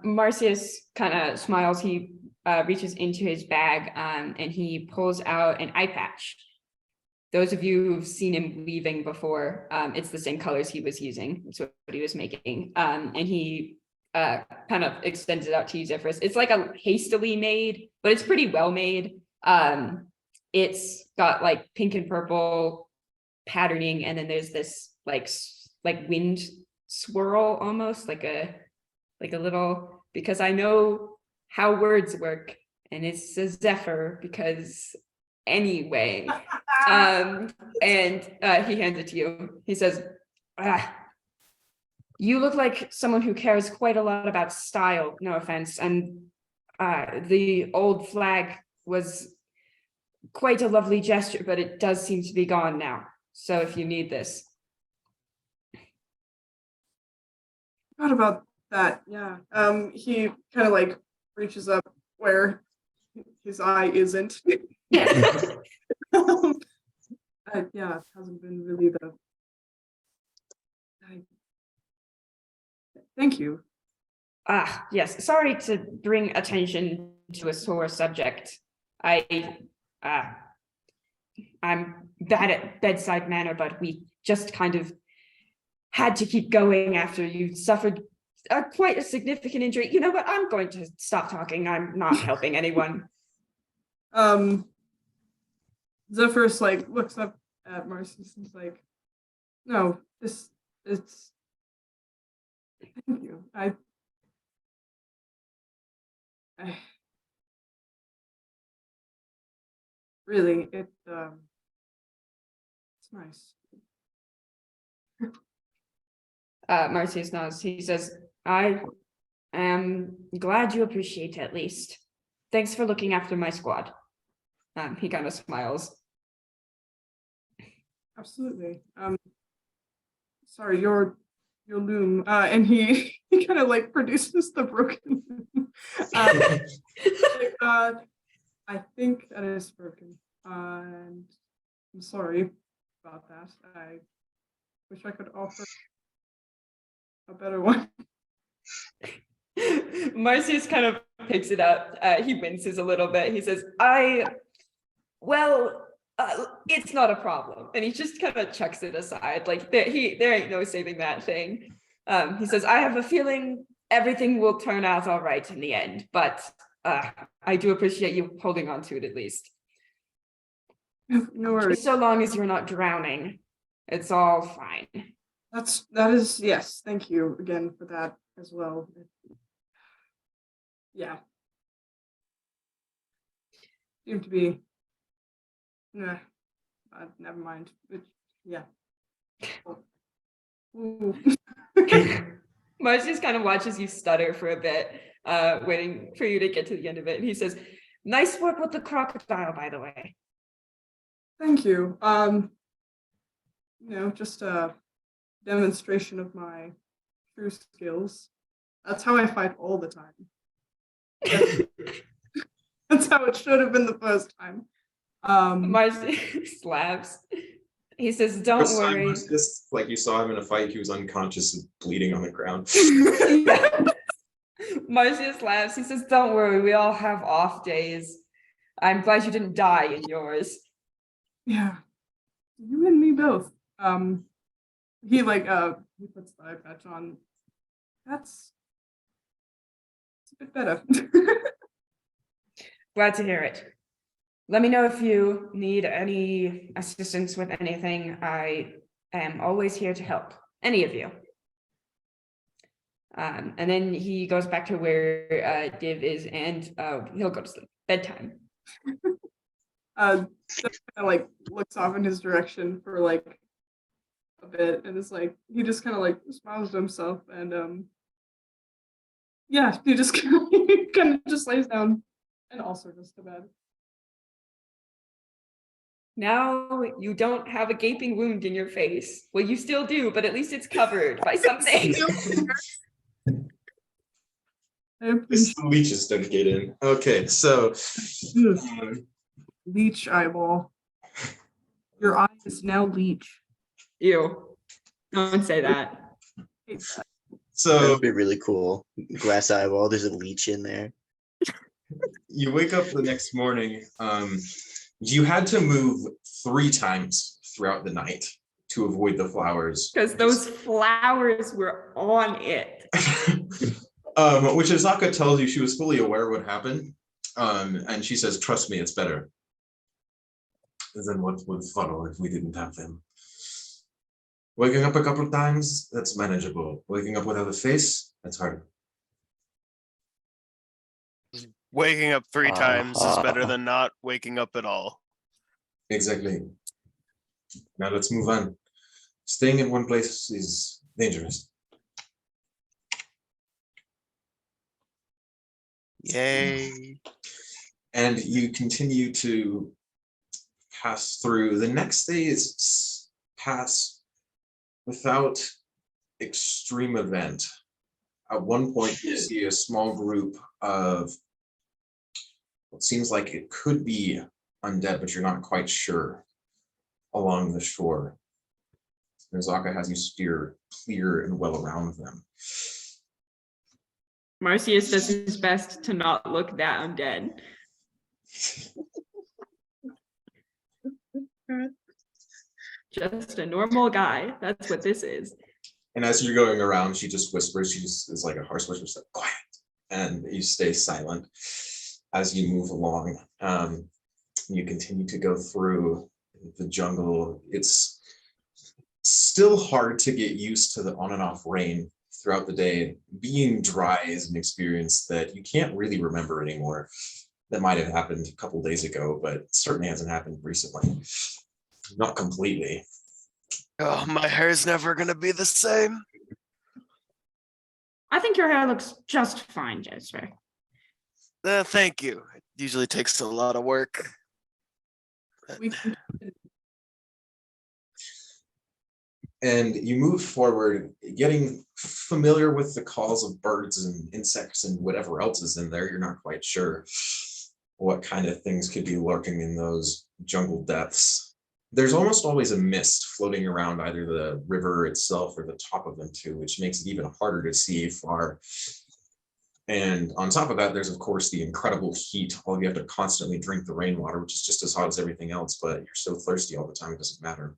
Marcius kind of smiles. He reaches into his bag and he pulls out an eye patch. Those of you who've seen him weaving before, it's the same colors he was using. That's what he was making. And he kind of extends it out to you, Zephyrus. It's like a hastily made, but it's pretty well made. It's got like pink and purple patterning, and then there's this like wind swirl, almost like a little, because I know how words work, and it's a zephyr because anyway. And he hands it to you. He says, you look like someone who cares quite a lot about style, no offense, and the old flag was quite a lovely gesture, but it does seem to be gone now. So if you need this. Forgot about that, yeah. He kind of like reaches up where his eye isn't. Yeah. Yeah, it hasn't been really the. Thank you. Yes, sorry to bring attention to a sore subject. I'm bad at bedside manner, but we just kind of had to keep going after you suffered quite a significant injury. You know what? I'm going to stop talking. I'm not helping anyone. Zephyrus like looks up at Marcy and is like, no, it's thank you. I really it's nice. Marcius nods. He says, I am glad you appreciate it, at least. Thanks for looking after my squad. He kind of smiles. Absolutely. Sorry, your loom. And he kind of like produces the broken loom. I think that is broken. And I'm sorry about that. I wish I could offer a better one. Marcius kind of picks it up. He winces a little bit. He says, it's not a problem. And he just kind of chucks it aside. Like there ain't no saving that thing. He says, I have a feeling everything will turn out all right in the end, but I do appreciate you holding on to it at least. No worries. Just so long as you're not drowning, it's all fine. That is yes. Thank you again for that as well. Yeah. Seem to be. Nah. Never mind. Yeah. Ooh. Marcius kind of watches you stutter for a bit, waiting for you to get to the end of it. And he says, nice work with the crocodile, by the way. Thank you. Just a demonstration of my true skills. That's how I fight all the time. That's how it should have been the first time. Marcius laughs. He says, don't worry. Was just like you saw him in a fight, he was unconscious and bleeding on the ground. Marcius laughs. He says, don't worry, we all have off days. I'm glad you didn't die in yours. Yeah. You and me both. He puts the eye patch on. It's a bit better. Glad to hear it. Let me know if you need any assistance with anything. I am always here to help. Any of you. And then he goes back to where Div is, and he'll go to sleep. Bedtime. Kind of like looks off in his direction for like a bit, and it's like he just kind of like smiles to himself, and he just kind of just lays down and also goes to bed. Now you don't have a gaping wound in your face. Well, you still do, but at least it's covered by something. This leeches don't get in. Okay, so Leech eyeball. Your eye is now leech. Ew. Don't say that. Hate that. That So would be really cool. Glass eyeball, there's a leech in there. you wake up the next morning. You had to move 3 times throughout the night to avoid the flowers. Because those flowers were on it. Which Azaka tells you she was fully aware what happened. And she says, trust me, it's better than what would follow if we didn't have them. Waking up a couple of times, that's manageable. Waking up without a face, that's harder. Waking up 3 times is better than not waking up at all. Exactly. Now let's move on. Staying in one place is dangerous. Yay. And you continue to pass through. The next days pass without extreme event. At one point, you see a small group of what seems like it could be undead, but you're not quite sure, along the shore. Nozaka has you steer clear and well around them. Marcius does his best to not look that undead. Just a normal guy. That's what this is. And as you're going around, she just whispers, she just is like a harsh whisper, she's like, quiet. And you stay silent as you move along. You continue to go through the jungle. It's still hard to get used to the on and off rain throughout the day. Being dry is an experience that you can't really remember anymore. That might have happened a couple days ago, but certainly hasn't happened recently. Not completely. Oh, my hair's never gonna be the same. I think your hair looks just fine, Jasper. Thank you. It usually takes a lot of work. We can And you move forward, getting familiar with the calls of birds and insects and whatever else is in there. You're not quite sure what kind of things could be lurking in those jungle depths. There's almost always a mist floating around either the river itself or the top of them too, which makes it even harder to see far. And on top of that, there's of course the incredible heat. All of you have to constantly drink the rainwater, which is just as hot as everything else, but you're so thirsty all the time, it doesn't matter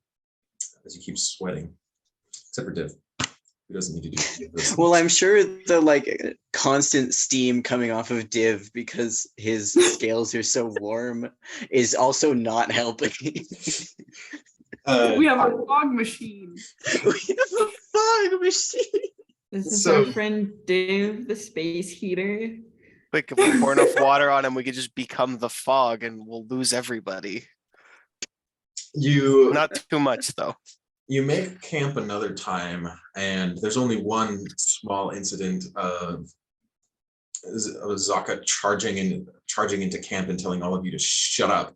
as you keep sweating. Except for Div, who doesn't need to do this. Well, I'm sure the like constant steam coming off of Div because his scales are so warm is also not helping. we have a fog machine. We have a fog machine. This is So- our friend Div, the space heater. Like if we pour enough water on him, we could just become the fog and we'll lose everybody. You Not too much though. you make camp another time, and there's only one small incident of Zaka charging into camp and telling all of you to shut up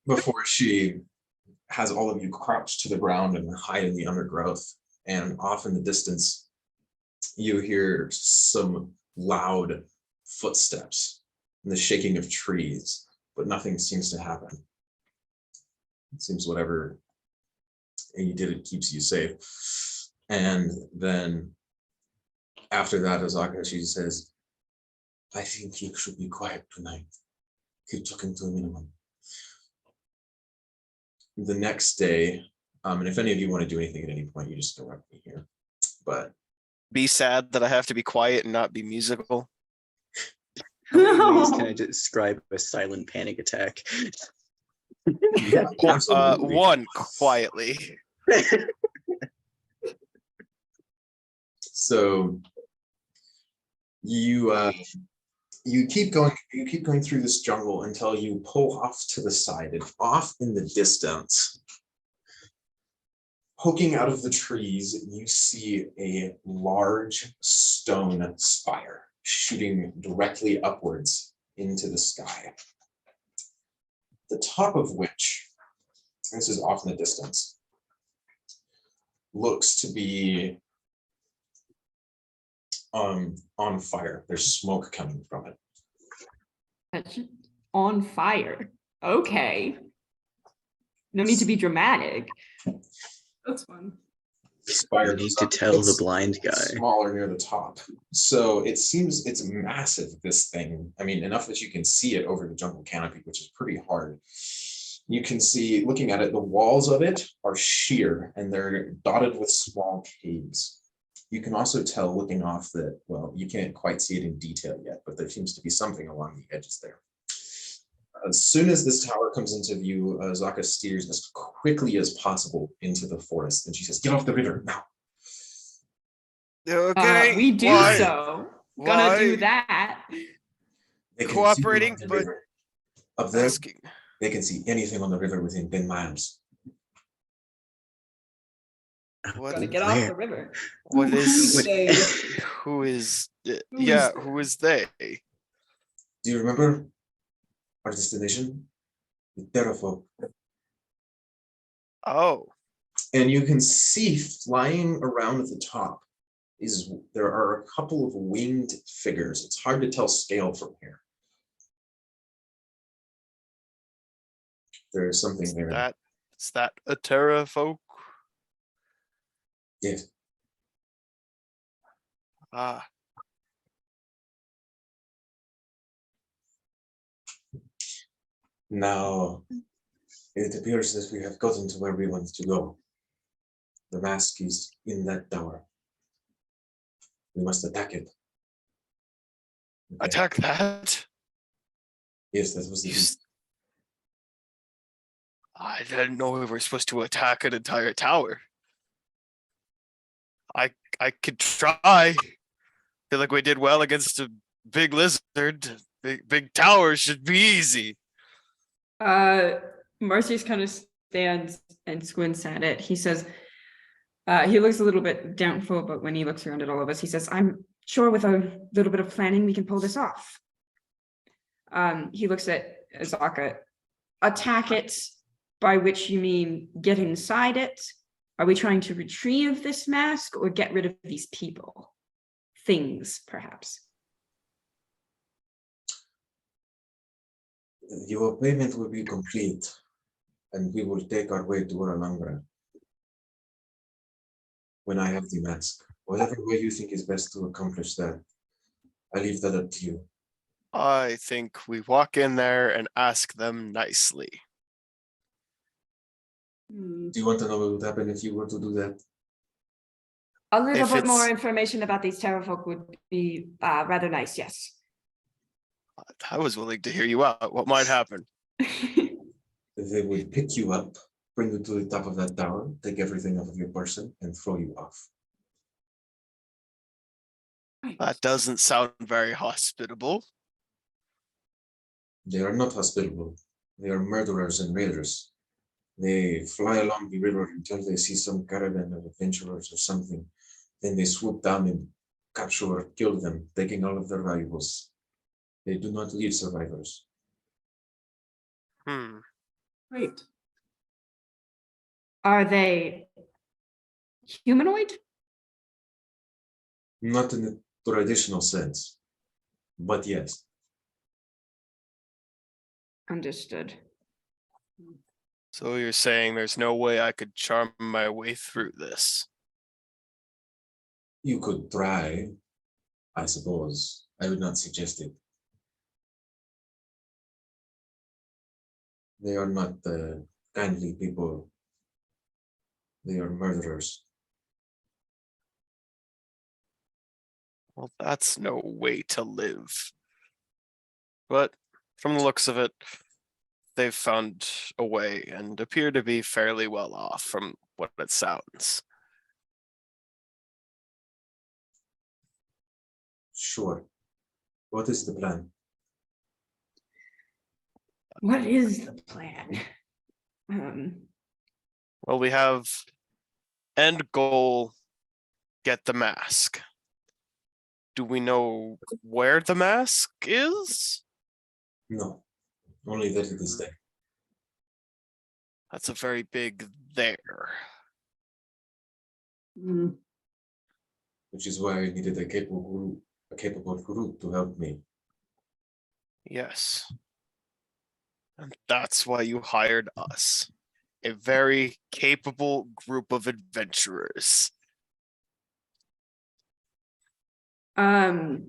before she has all of you crouched to the ground and hide in the undergrowth. And off in the distance, you hear some loud footsteps and the shaking of trees, but nothing seems to happen. It seems whatever you did, it keeps you safe. And then after that, Azaka, she says, I think you should be quiet tonight. Keep talking to a minimum. The next day, and if any of you want to do anything at any point, you just interrupt me here. But Be sad that I have to be quiet and not be musical. How many ways can I describe a silent panic attack? absolutely. One, quietly. So you keep going through this jungle until you pull off to the side, and off in the distance, poking out of the trees, you see a large stone spire shooting directly upwards into the sky. The top of which, this is off in the distance, looks to be on fire. There's smoke coming from it. That's on fire. Okay. No need to be dramatic. That's fun. The spire You need goes to up. tell the It's blind guy. smaller near the top. So it seems it's massive, this thing. I mean, enough that you can see it over the jungle canopy, which is pretty hard. You can see, looking at it, the walls of it are sheer and they're dotted with small caves. You can also tell looking off that, well, you can't quite see it in detail yet, but there seems to be something along the edges there. As soon as this tower comes into view, Zaka steers as quickly as possible into the forest, and she says, "Get off the river now." Okay. We do why? so. Gonna do Why? that. They can see Cooperating, on the but river. Up there, Asking. they can see anything on the river within 10 miles. What, Gonna get off the river. what is Say, who is Who yeah, is who is they? Do you remember our destination? The Terrafolk. Oh, And you can see flying around at the top there are a couple of winged figures. It's hard to tell scale from here. There's something there. is that a Terra folk? Yes. Ah, Now, it appears that we have gotten to where we want to go. The mask is in that tower. We must attack it. Okay. Attack that. Yes, that was the You s- I didn't know we were supposed to attack an entire tower. I could try. Feel like we did well against a big lizard. Big tower should be easy. Marcy's kind of stands and squints at it. He says, he looks a little bit doubtful, but when he looks around at all of us, he says, I'm sure with a little bit of planning, we can pull this off. He looks at Azaka. Attack it, by which you mean get inside it? Are we trying to retrieve this mask or get rid of these people? Things, perhaps. Your payment will be complete, and we will take our way to Alhambra when I have the mask. Whatever way you think is best to accomplish that, I leave that up to you. I think we walk in there and ask them nicely. Do you want to know what would happen if you were to do that? A little If bit more it's- information about these terrafolk would be rather nice, yes. I was willing to hear you out. What might happen? They would pick you up, bring you to the top of that tower, take everything off of your person, and throw you off. That doesn't sound very hospitable. They are not hospitable. They are murderers and raiders. They fly along the river until they see some caravan of adventurers or something. Then they swoop down and capture or kill them, taking all of their valuables. They do not leave survivors. Great. Are they humanoid? Not in the traditional sense, but yes. Understood. So you're saying there's no way I could charm my way through this? You could try, I suppose. I would not suggest it. They are not kindly people. They are murderers. Well, that's no way to live. But from the looks of it, they've found a way and appear to be fairly well off from what it sounds. Sure. What is the plan? What is the plan? Well, we have end goal, get the mask. Do we know where the mask is? No, only that it is there. That's a very big there. Which is why I needed a capable group to help me. Yes. And that's why you hired us. A very capable group of adventurers. You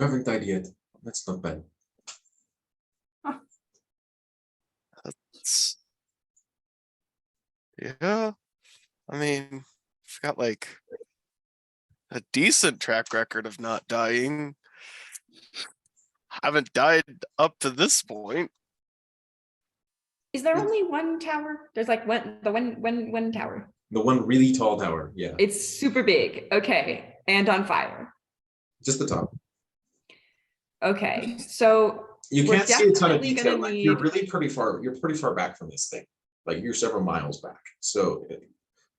haven't died yet. That's not bad. That's... Yeah. I mean, we've got like a decent track record of not dying. Haven't died up to this point. Is there only one tower? There's like one tower. The one really tall tower, yeah. It's super big. Okay. And on fire. Just the top. Okay. So You we're can't see a ton of definitely detail. gonna Like, you're need- really pretty far back from this thing. Like you're several miles back. So,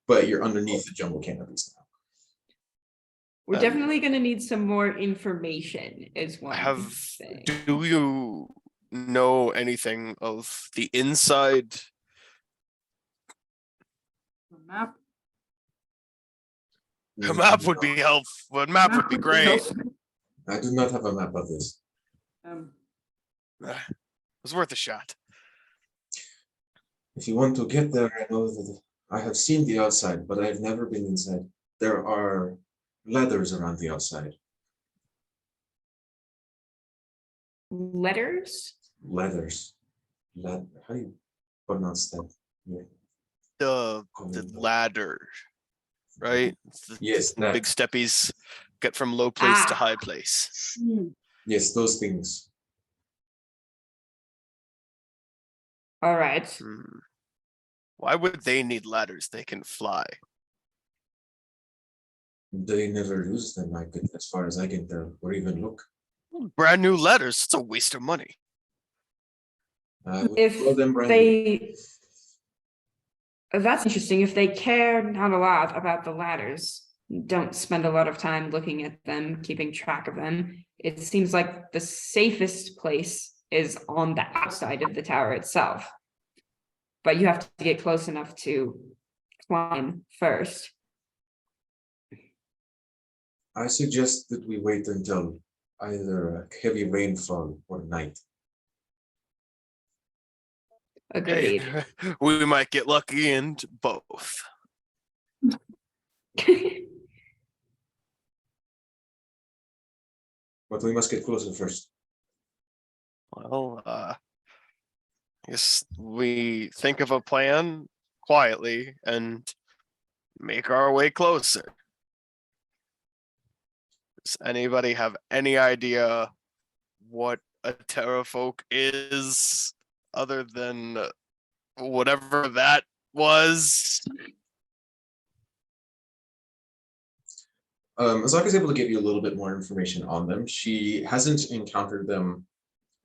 but you're underneath the jungle canopies now. we're definitely gonna need some more information, is one thing. Do you know anything of the inside? The map. A map would be helpful. A map would be great. I do not have a map of this. It was worth a shot. If you want to get there, I know that I have seen the outside, but I have never been inside. There are ladders around the outside. Letters? Ladders. How do you pronounce that? Yeah. The ladder, right? Yes, The that. big steppies get from low place to Ah. high place. Yes, those things. All right. Hmm. Why would they need ladders? They can fly. They never use them, as far as I can tell, or even look. Brand new ladders. It's a waste of money. We If call them brand new. that's interesting. If they care not a lot about the ladders, don't spend a lot of time looking at them, keeping track of them, it seems like the safest place is on the outside of the tower itself. But you have to get close enough to climb first. I suggest that we wait until either heavy rainfall or night. Agreed. We might get lucky and both. But we must get closer first. Well, I guess we think of a plan quietly and make our way closer. Does anybody have any idea what a terrafolk is other than whatever that was? Azaka's able to give you a little bit more information on them. She hasn't encountered them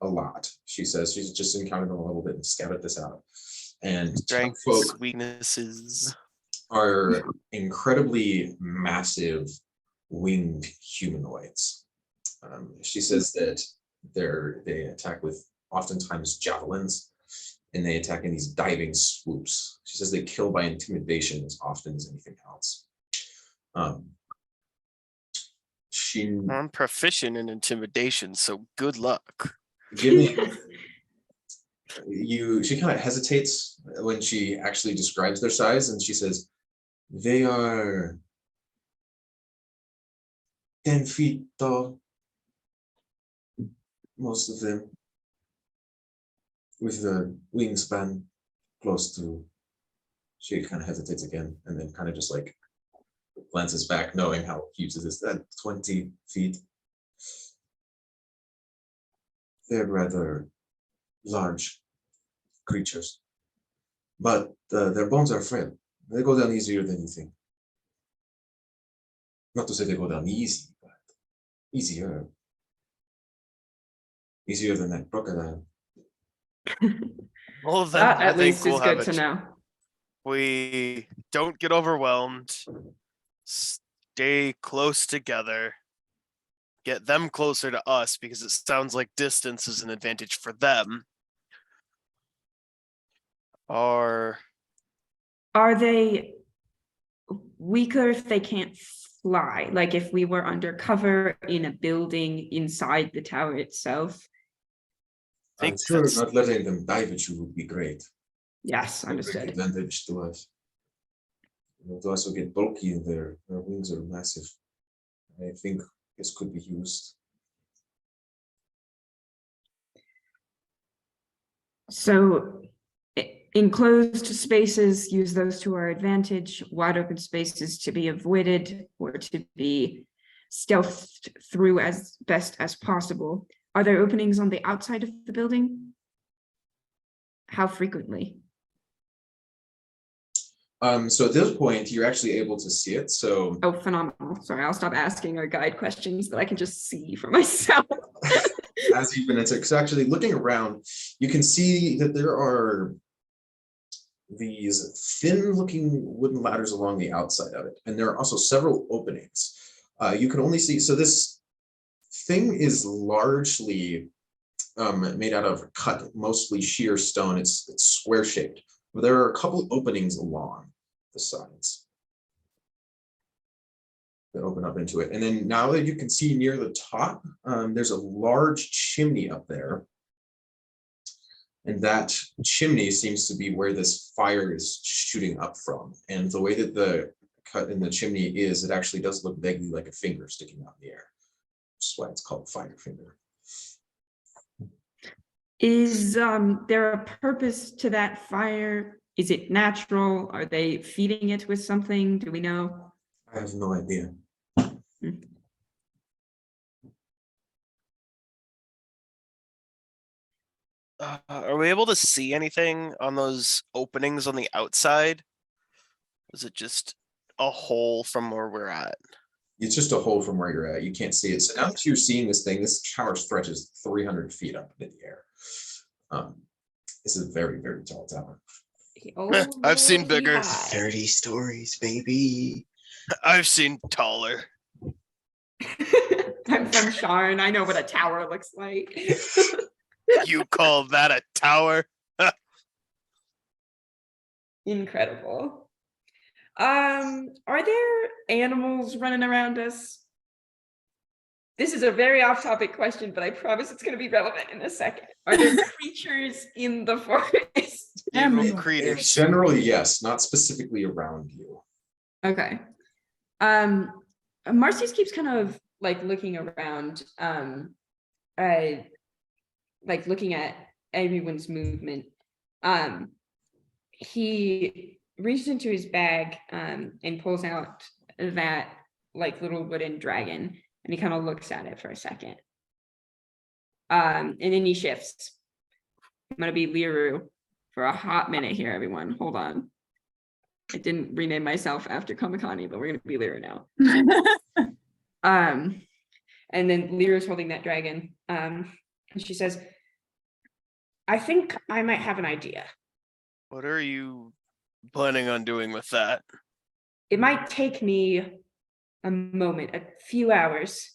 a lot. She says she's just encountered them a little bit and scouted this out. And Strengths, folk weaknesses. are incredibly massive winged humanoids. She says that they attack with oftentimes javelins, and they attack in these diving swoops. She says they kill by intimidation as often as anything else. I'm proficient in intimidation, so good luck. She kind of hesitates when she actually describes their size, and she says they are 10 feet tall, most of them, with the wingspan close to. She kind of hesitates again, and then kind of just like glances back, knowing how huge it is. That 20 feet. They're rather large creatures, but their bones are frail. They go down easier than you think. Not to say they go down easy, but easier. Easier than that crocodile. Well, then That I at think least we'll is have good to know. We don't get overwhelmed. Stay close together. Get them closer to us because it sounds like distance is an advantage for them. Or Are they weaker if they can't fly? Like if we were undercover in a building inside the tower itself? I'm sure not letting them dive at you would be great. Yes, A big understood. advantage to us. To also get bulky in there. Their wings are massive. I think this could be used. So enclosed spaces, use those to our advantage. Wide open spaces to be avoided or to be stealthed through as best as possible. Are there openings on the outside of the building? How frequently? So at this point, you're actually able to see it. So Oh, phenomenal. Sorry, I'll stop asking our guide questions that I can just see for myself. as you've been into, so actually looking around, you can see that there are these thin-looking wooden ladders along the outside of it, and there are also several openings. You can only see, so this thing is largely made out of cut, mostly sheer stone. It's square-shaped, but there are a couple openings along the sides that open up into it. And then now that you can see near the top, there's a large chimney up there. And that chimney seems to be where this fire is shooting up from. And the way that the cut in the chimney is, it actually does look vaguely like a finger sticking out in the air. Which is why it's called fire finger. Is there a purpose to that fire? Is it natural? Are they feeding it with something? Do we know? I have no idea. Are we able to see anything on those openings on the outside? Is it just a hole from where we're at? It's just a hole from where you're at. You can't see it. So now that you're seeing this thing, this tower stretches 300 feet up in the air. This is a very, very tall tower. Oh, I've seen Lord, bigger. yeah. 30 stories, baby. I've seen taller. I'm from Sharn. I know what a tower looks like. You call that a tower? Incredible. Are there animals running around us? This is a very off-topic question, but I promise it's going to be relevant in a second. Are there creatures in the forest? Evil Animal. creatures. Generally, yes, not specifically around you. Okay. Marcius keeps kind of like looking around, like looking at everyone's movement. He reaches into his bag and pulls out that like little wooden dragon, and he kind of looks at it for a second. And then he shifts. I'm gonna be Liru for a hot minute here, everyone. Hold on. I didn't rename myself after Kamakani, but we're gonna be Liru now. And then Liru's holding that dragon. And she says, I think I might have an idea. What are you planning on doing with that? It might take me a moment, a few hours,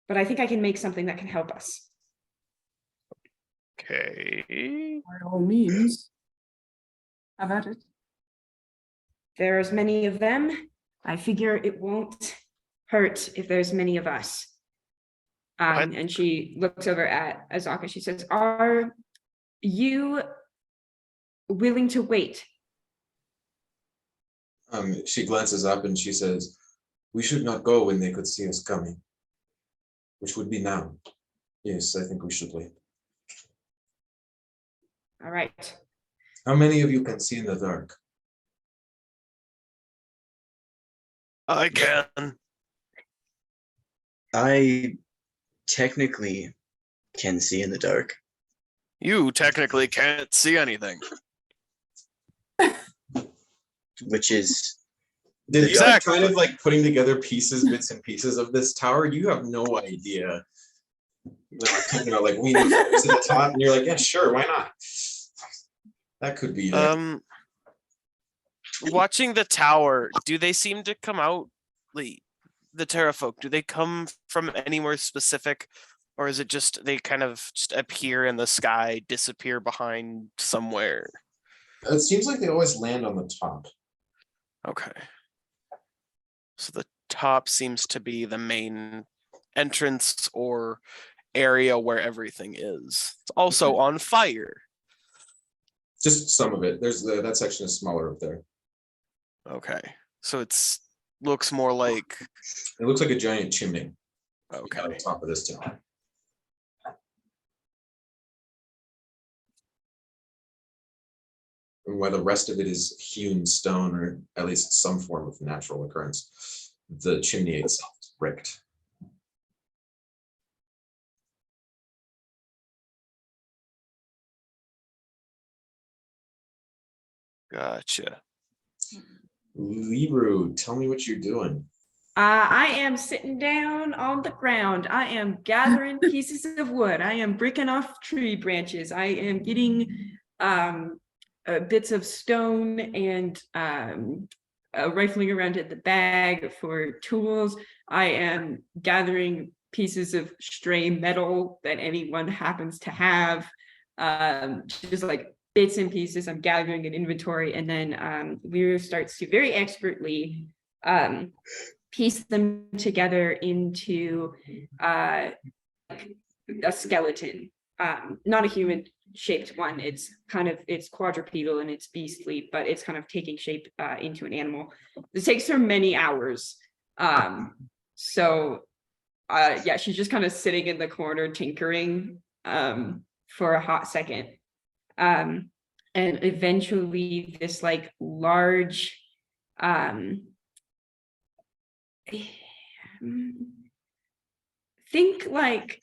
but I think I can make something that can help us. Okay. By all means. Have at it. There's many of them. I figure it won't hurt if there's many of us. And she looks over at Azaka. She says, are you willing to wait? She glances up and she says, we should not go when they could see us coming, which would be now. Yes, I think we should wait. All right. How many of you can see in the dark? I can. I technically can see in the dark. You technically can't see anything. Which is Did you Exactly. kind of like putting together bits and pieces of this tower? You have no idea. You know, like we know it's at the top, and you're like, yeah, sure, why not? That could be it. Watching the tower, do they seem to come out, like the Terrafolk, do they come from anywhere specific, or is it just they kind of just appear in the sky, disappear behind somewhere? It seems like they always land on the top. Okay. So the top seems to be the main entrance or area where everything is. It's also on fire. Just some of it. There's that section is smaller up there. Okay. So it's looks more like It looks like a giant chimney okay. on the top of this tower. And while the rest of it is hewn stone, or at least some form of natural occurrence, the chimney itself is bricked. Gotcha. Liru, tell me what you're doing. I am sitting down on the ground. I am gathering pieces of wood. I am breaking off tree branches. I am getting bits of stone and rifling around in the bag for tools. I am gathering pieces of stray metal that anyone happens to have. Just like bits and pieces. I'm gathering an inventory, and then Liru starts to very expertly piece them together into a skeleton, not a human shaped one. It's quadrupedal and it's beastly, but it's kind of taking shape into an animal. This takes her many hours. Yeah, she's just kind of sitting in the corner tinkering for a hot second. And eventually this like large think like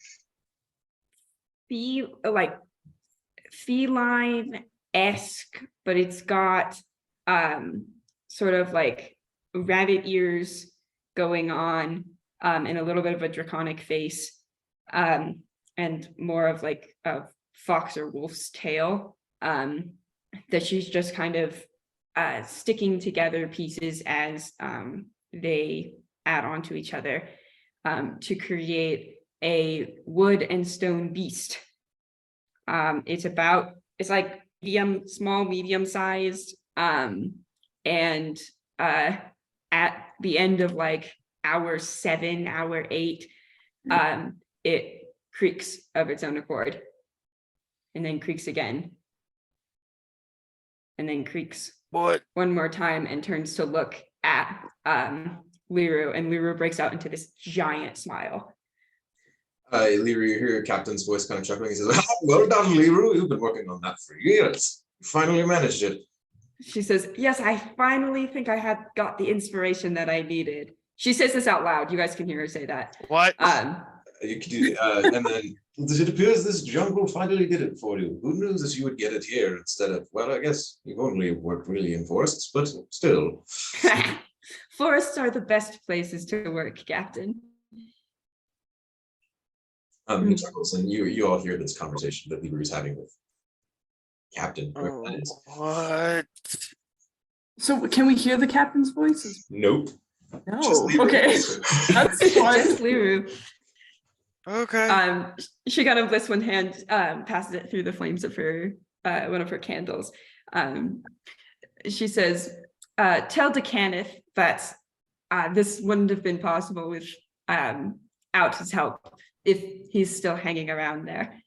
feline-esque, but it's got sort of like rabbit ears going on, and a little bit of a draconic face, and more of like a fox or wolf's tail, that she's just kind of sticking together pieces as they add on to each other, to create a wood and stone beast. It's like medium sized, and at the end of like hour 7, hour 8, it creaks of its own accord, and then creaks again, and then creaks What? one more time and turns to look at Liru, and Liru breaks out into this giant smile. Liru, you hear your captain's voice kind of chuckling. He says, well done, Liru. You've been working on that for years. You finally managed it. She says, yes, I finally think I had got the inspiration that I needed. She says this out loud. You guys can hear her say that. What? You can do, and then it appears this jungle finally did it for you. Who knew that you would get it here instead of, well, I guess you've only worked really in forests, but still. Forests are the best places to work, Captain. He chuckles, and you all hear this conversation that Liru is having with Captain. Oh, what? So can we hear the captain's voices? Nope. No. Just Liru. Okay. That's fine. Just Liru. Okay. She kind of lifts one hand, passes it through the flames of her one of her candles. She says, tell Decaneth that this wouldn't have been possible without his help, if he's still hanging around there.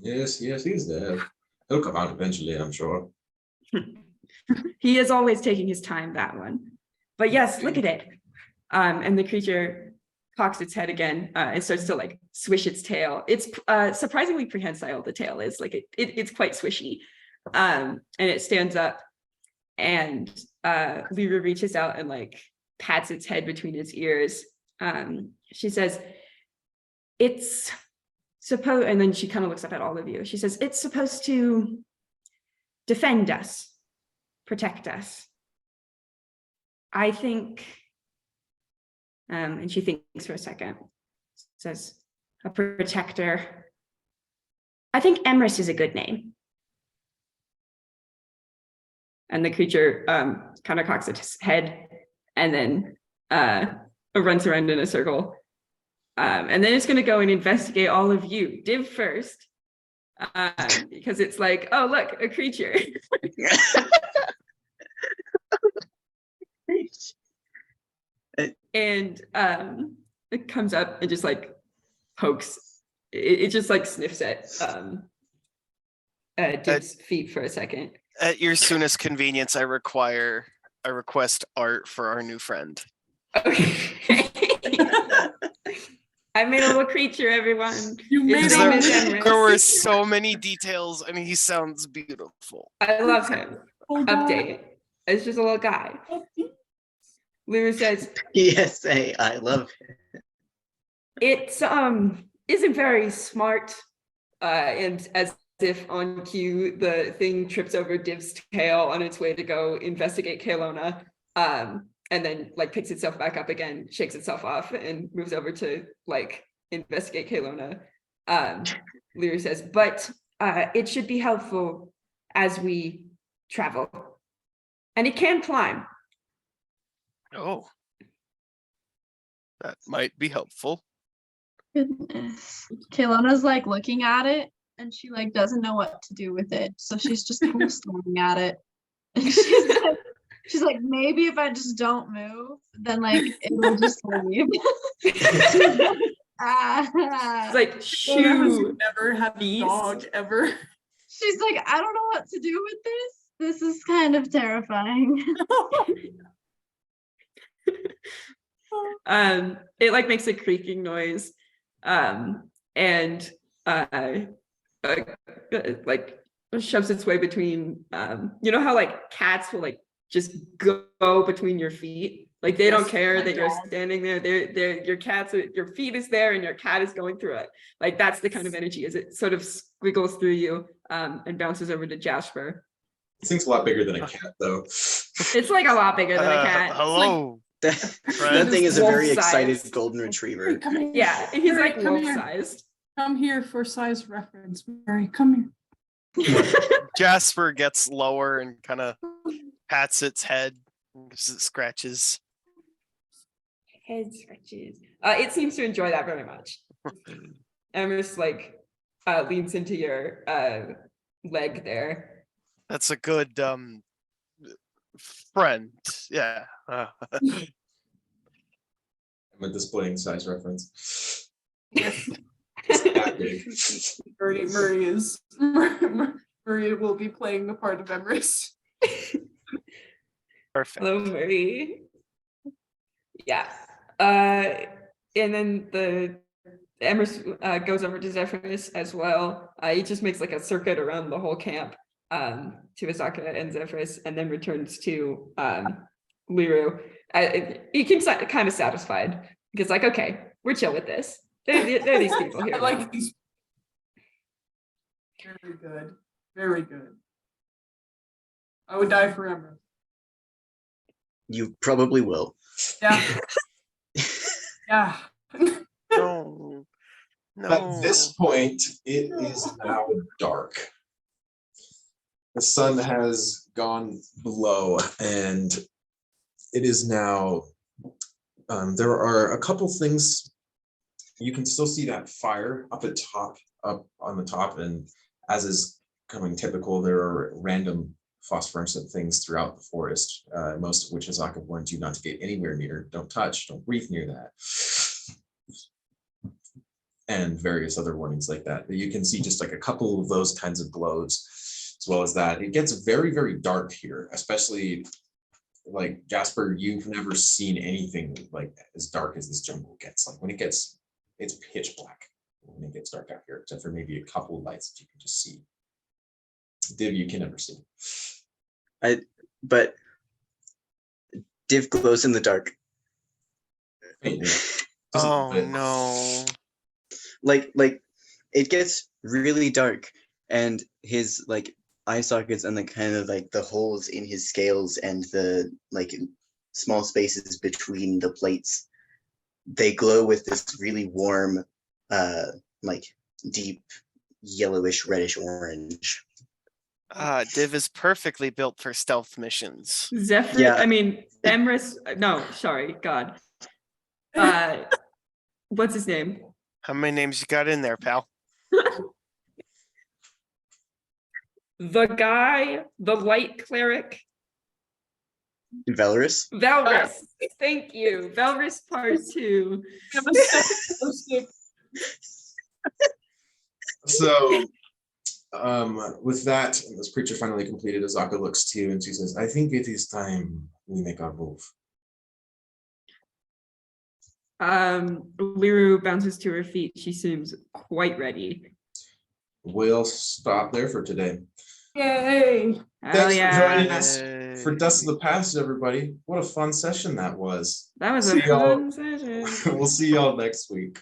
Yes, he's there. He'll come out eventually, I'm sure. He is always taking his time, that one. But yes, look at it. And the creature cocks its head again, and starts to like swish its tail. It's surprisingly prehensile, the tail is. Like it's quite swishy. And it stands up, and Liru reaches out and like pats its head between its ears. She says, it's supposed, and then she kind of looks up at all of you. She says, it's supposed to defend us, protect us. I think, and she thinks for a second, says, a protector. I think Emrys is a good name. And the creature kind of cocks its head and then runs around in a circle. And then it's going to go and investigate all of you. Div first, because it's like, oh, look, a creature. And it comes up and just like pokes. It just like sniffs at Div's feet for a second. At your soonest convenience, I request art for our new friend. Okay. I made a little creature, everyone. You made His name is a Emrys. There were so many details, and he sounds beautiful. I love him. Update. It's just a little guy. Liru says, PSA, I love it. it's isn't very smart, and as if on cue, the thing trips over Div's tail on its way to go investigate Caylona, and then like picks itself back up again, shakes itself off, and moves over to like investigate Caylona. Liru says, but it should be helpful as we travel, and it can climb. Oh, that might be helpful. Goodness. Kaylona's like looking at it and she like doesn't know what to do with it. So she's just kind of staring at it. And she's like, maybe if I just don't move, then like it will just leave. It's like, Shoo. Never had a Beast. dog ever. She's like, I don't know what to do with this. This is kind of terrifying. It like makes a creaking noise, and like shoves its way between. You know how like cats will like just go between your feet. Like they don't Yes, care my that you're dog. standing there. They're your feet is there and your cat is going through it. Like that's the kind of energy as it sort of squiggles through you and bounces over to Jasper. This thing's a lot bigger than a cat, though. It's like a lot bigger than a cat. Hello. That Friend. thing is a very excited Wolf-sized. golden retriever. Come here. Yeah, he's Murray, like come wolf here. sized. Come here for size reference. Murray, come here. Jasper gets lower and kind of pats its head because it scratches. Head scratches. It seems to enjoy that very much. Emerus like leans into your leg there. That's a good friend. Yeah. I'm a displaying size reference. Yes. It's that big. Murray will be playing the part of Emerus. Perfect. Hello, Murray. Yeah. And then the Emerus goes over to Zephyrus as well. He just makes like a circuit around the whole camp to Azaka and Zephyrus, and then returns to Liru. He seems kind of satisfied because, like, okay, we're chill with this. There are these people here. I now. like these. Very good. Very good. I would die for Emerus. You probably will. Yeah. Yeah. No. No. At this point, it is now dark. The sun has gone below, and it is now. There are a couple things. You can still see that fire up on the top, and as is coming typical, there are random phosphorescent things throughout the forest, most of which Azaka warned you not to get anywhere near. Don't touch, don't breathe near that. And various other warnings like that. But you can see just like a couple of those kinds of glows, as well as that. It gets very, very dark here, especially like Jasper, you've never seen anything like as dark as this jungle gets. Like when it gets, it's pitch black when it gets dark out here, except for maybe a couple of lights that you can just see. Div, you can never see. But Div glows in the dark. Faintly. Oh But no. Like it gets really dark, and his like eye sockets and the kind of like the holes in his scales and the like small spaces between the plates, they glow with this really warm like deep yellowish reddish orange. Div is perfectly built for stealth missions. Zephyrus, Yeah. I mean, Emerus, no, sorry, God. What's his name? How many names you got in there, pal? The guy, the light cleric, Valorous. Valrus. Thank you. Valrus part 2. So, with that, this creature finally completed, Azaka looks to you and she says, I think it is time we make our move. Liru bounces to her feet. She seems quite ready. We'll stop there for today. Yay. Hell Thanks yeah. for joining us for Yay. Dust of the Past, everybody. What a fun session that was. That was See a y'all. fun session. We'll see y'all next week.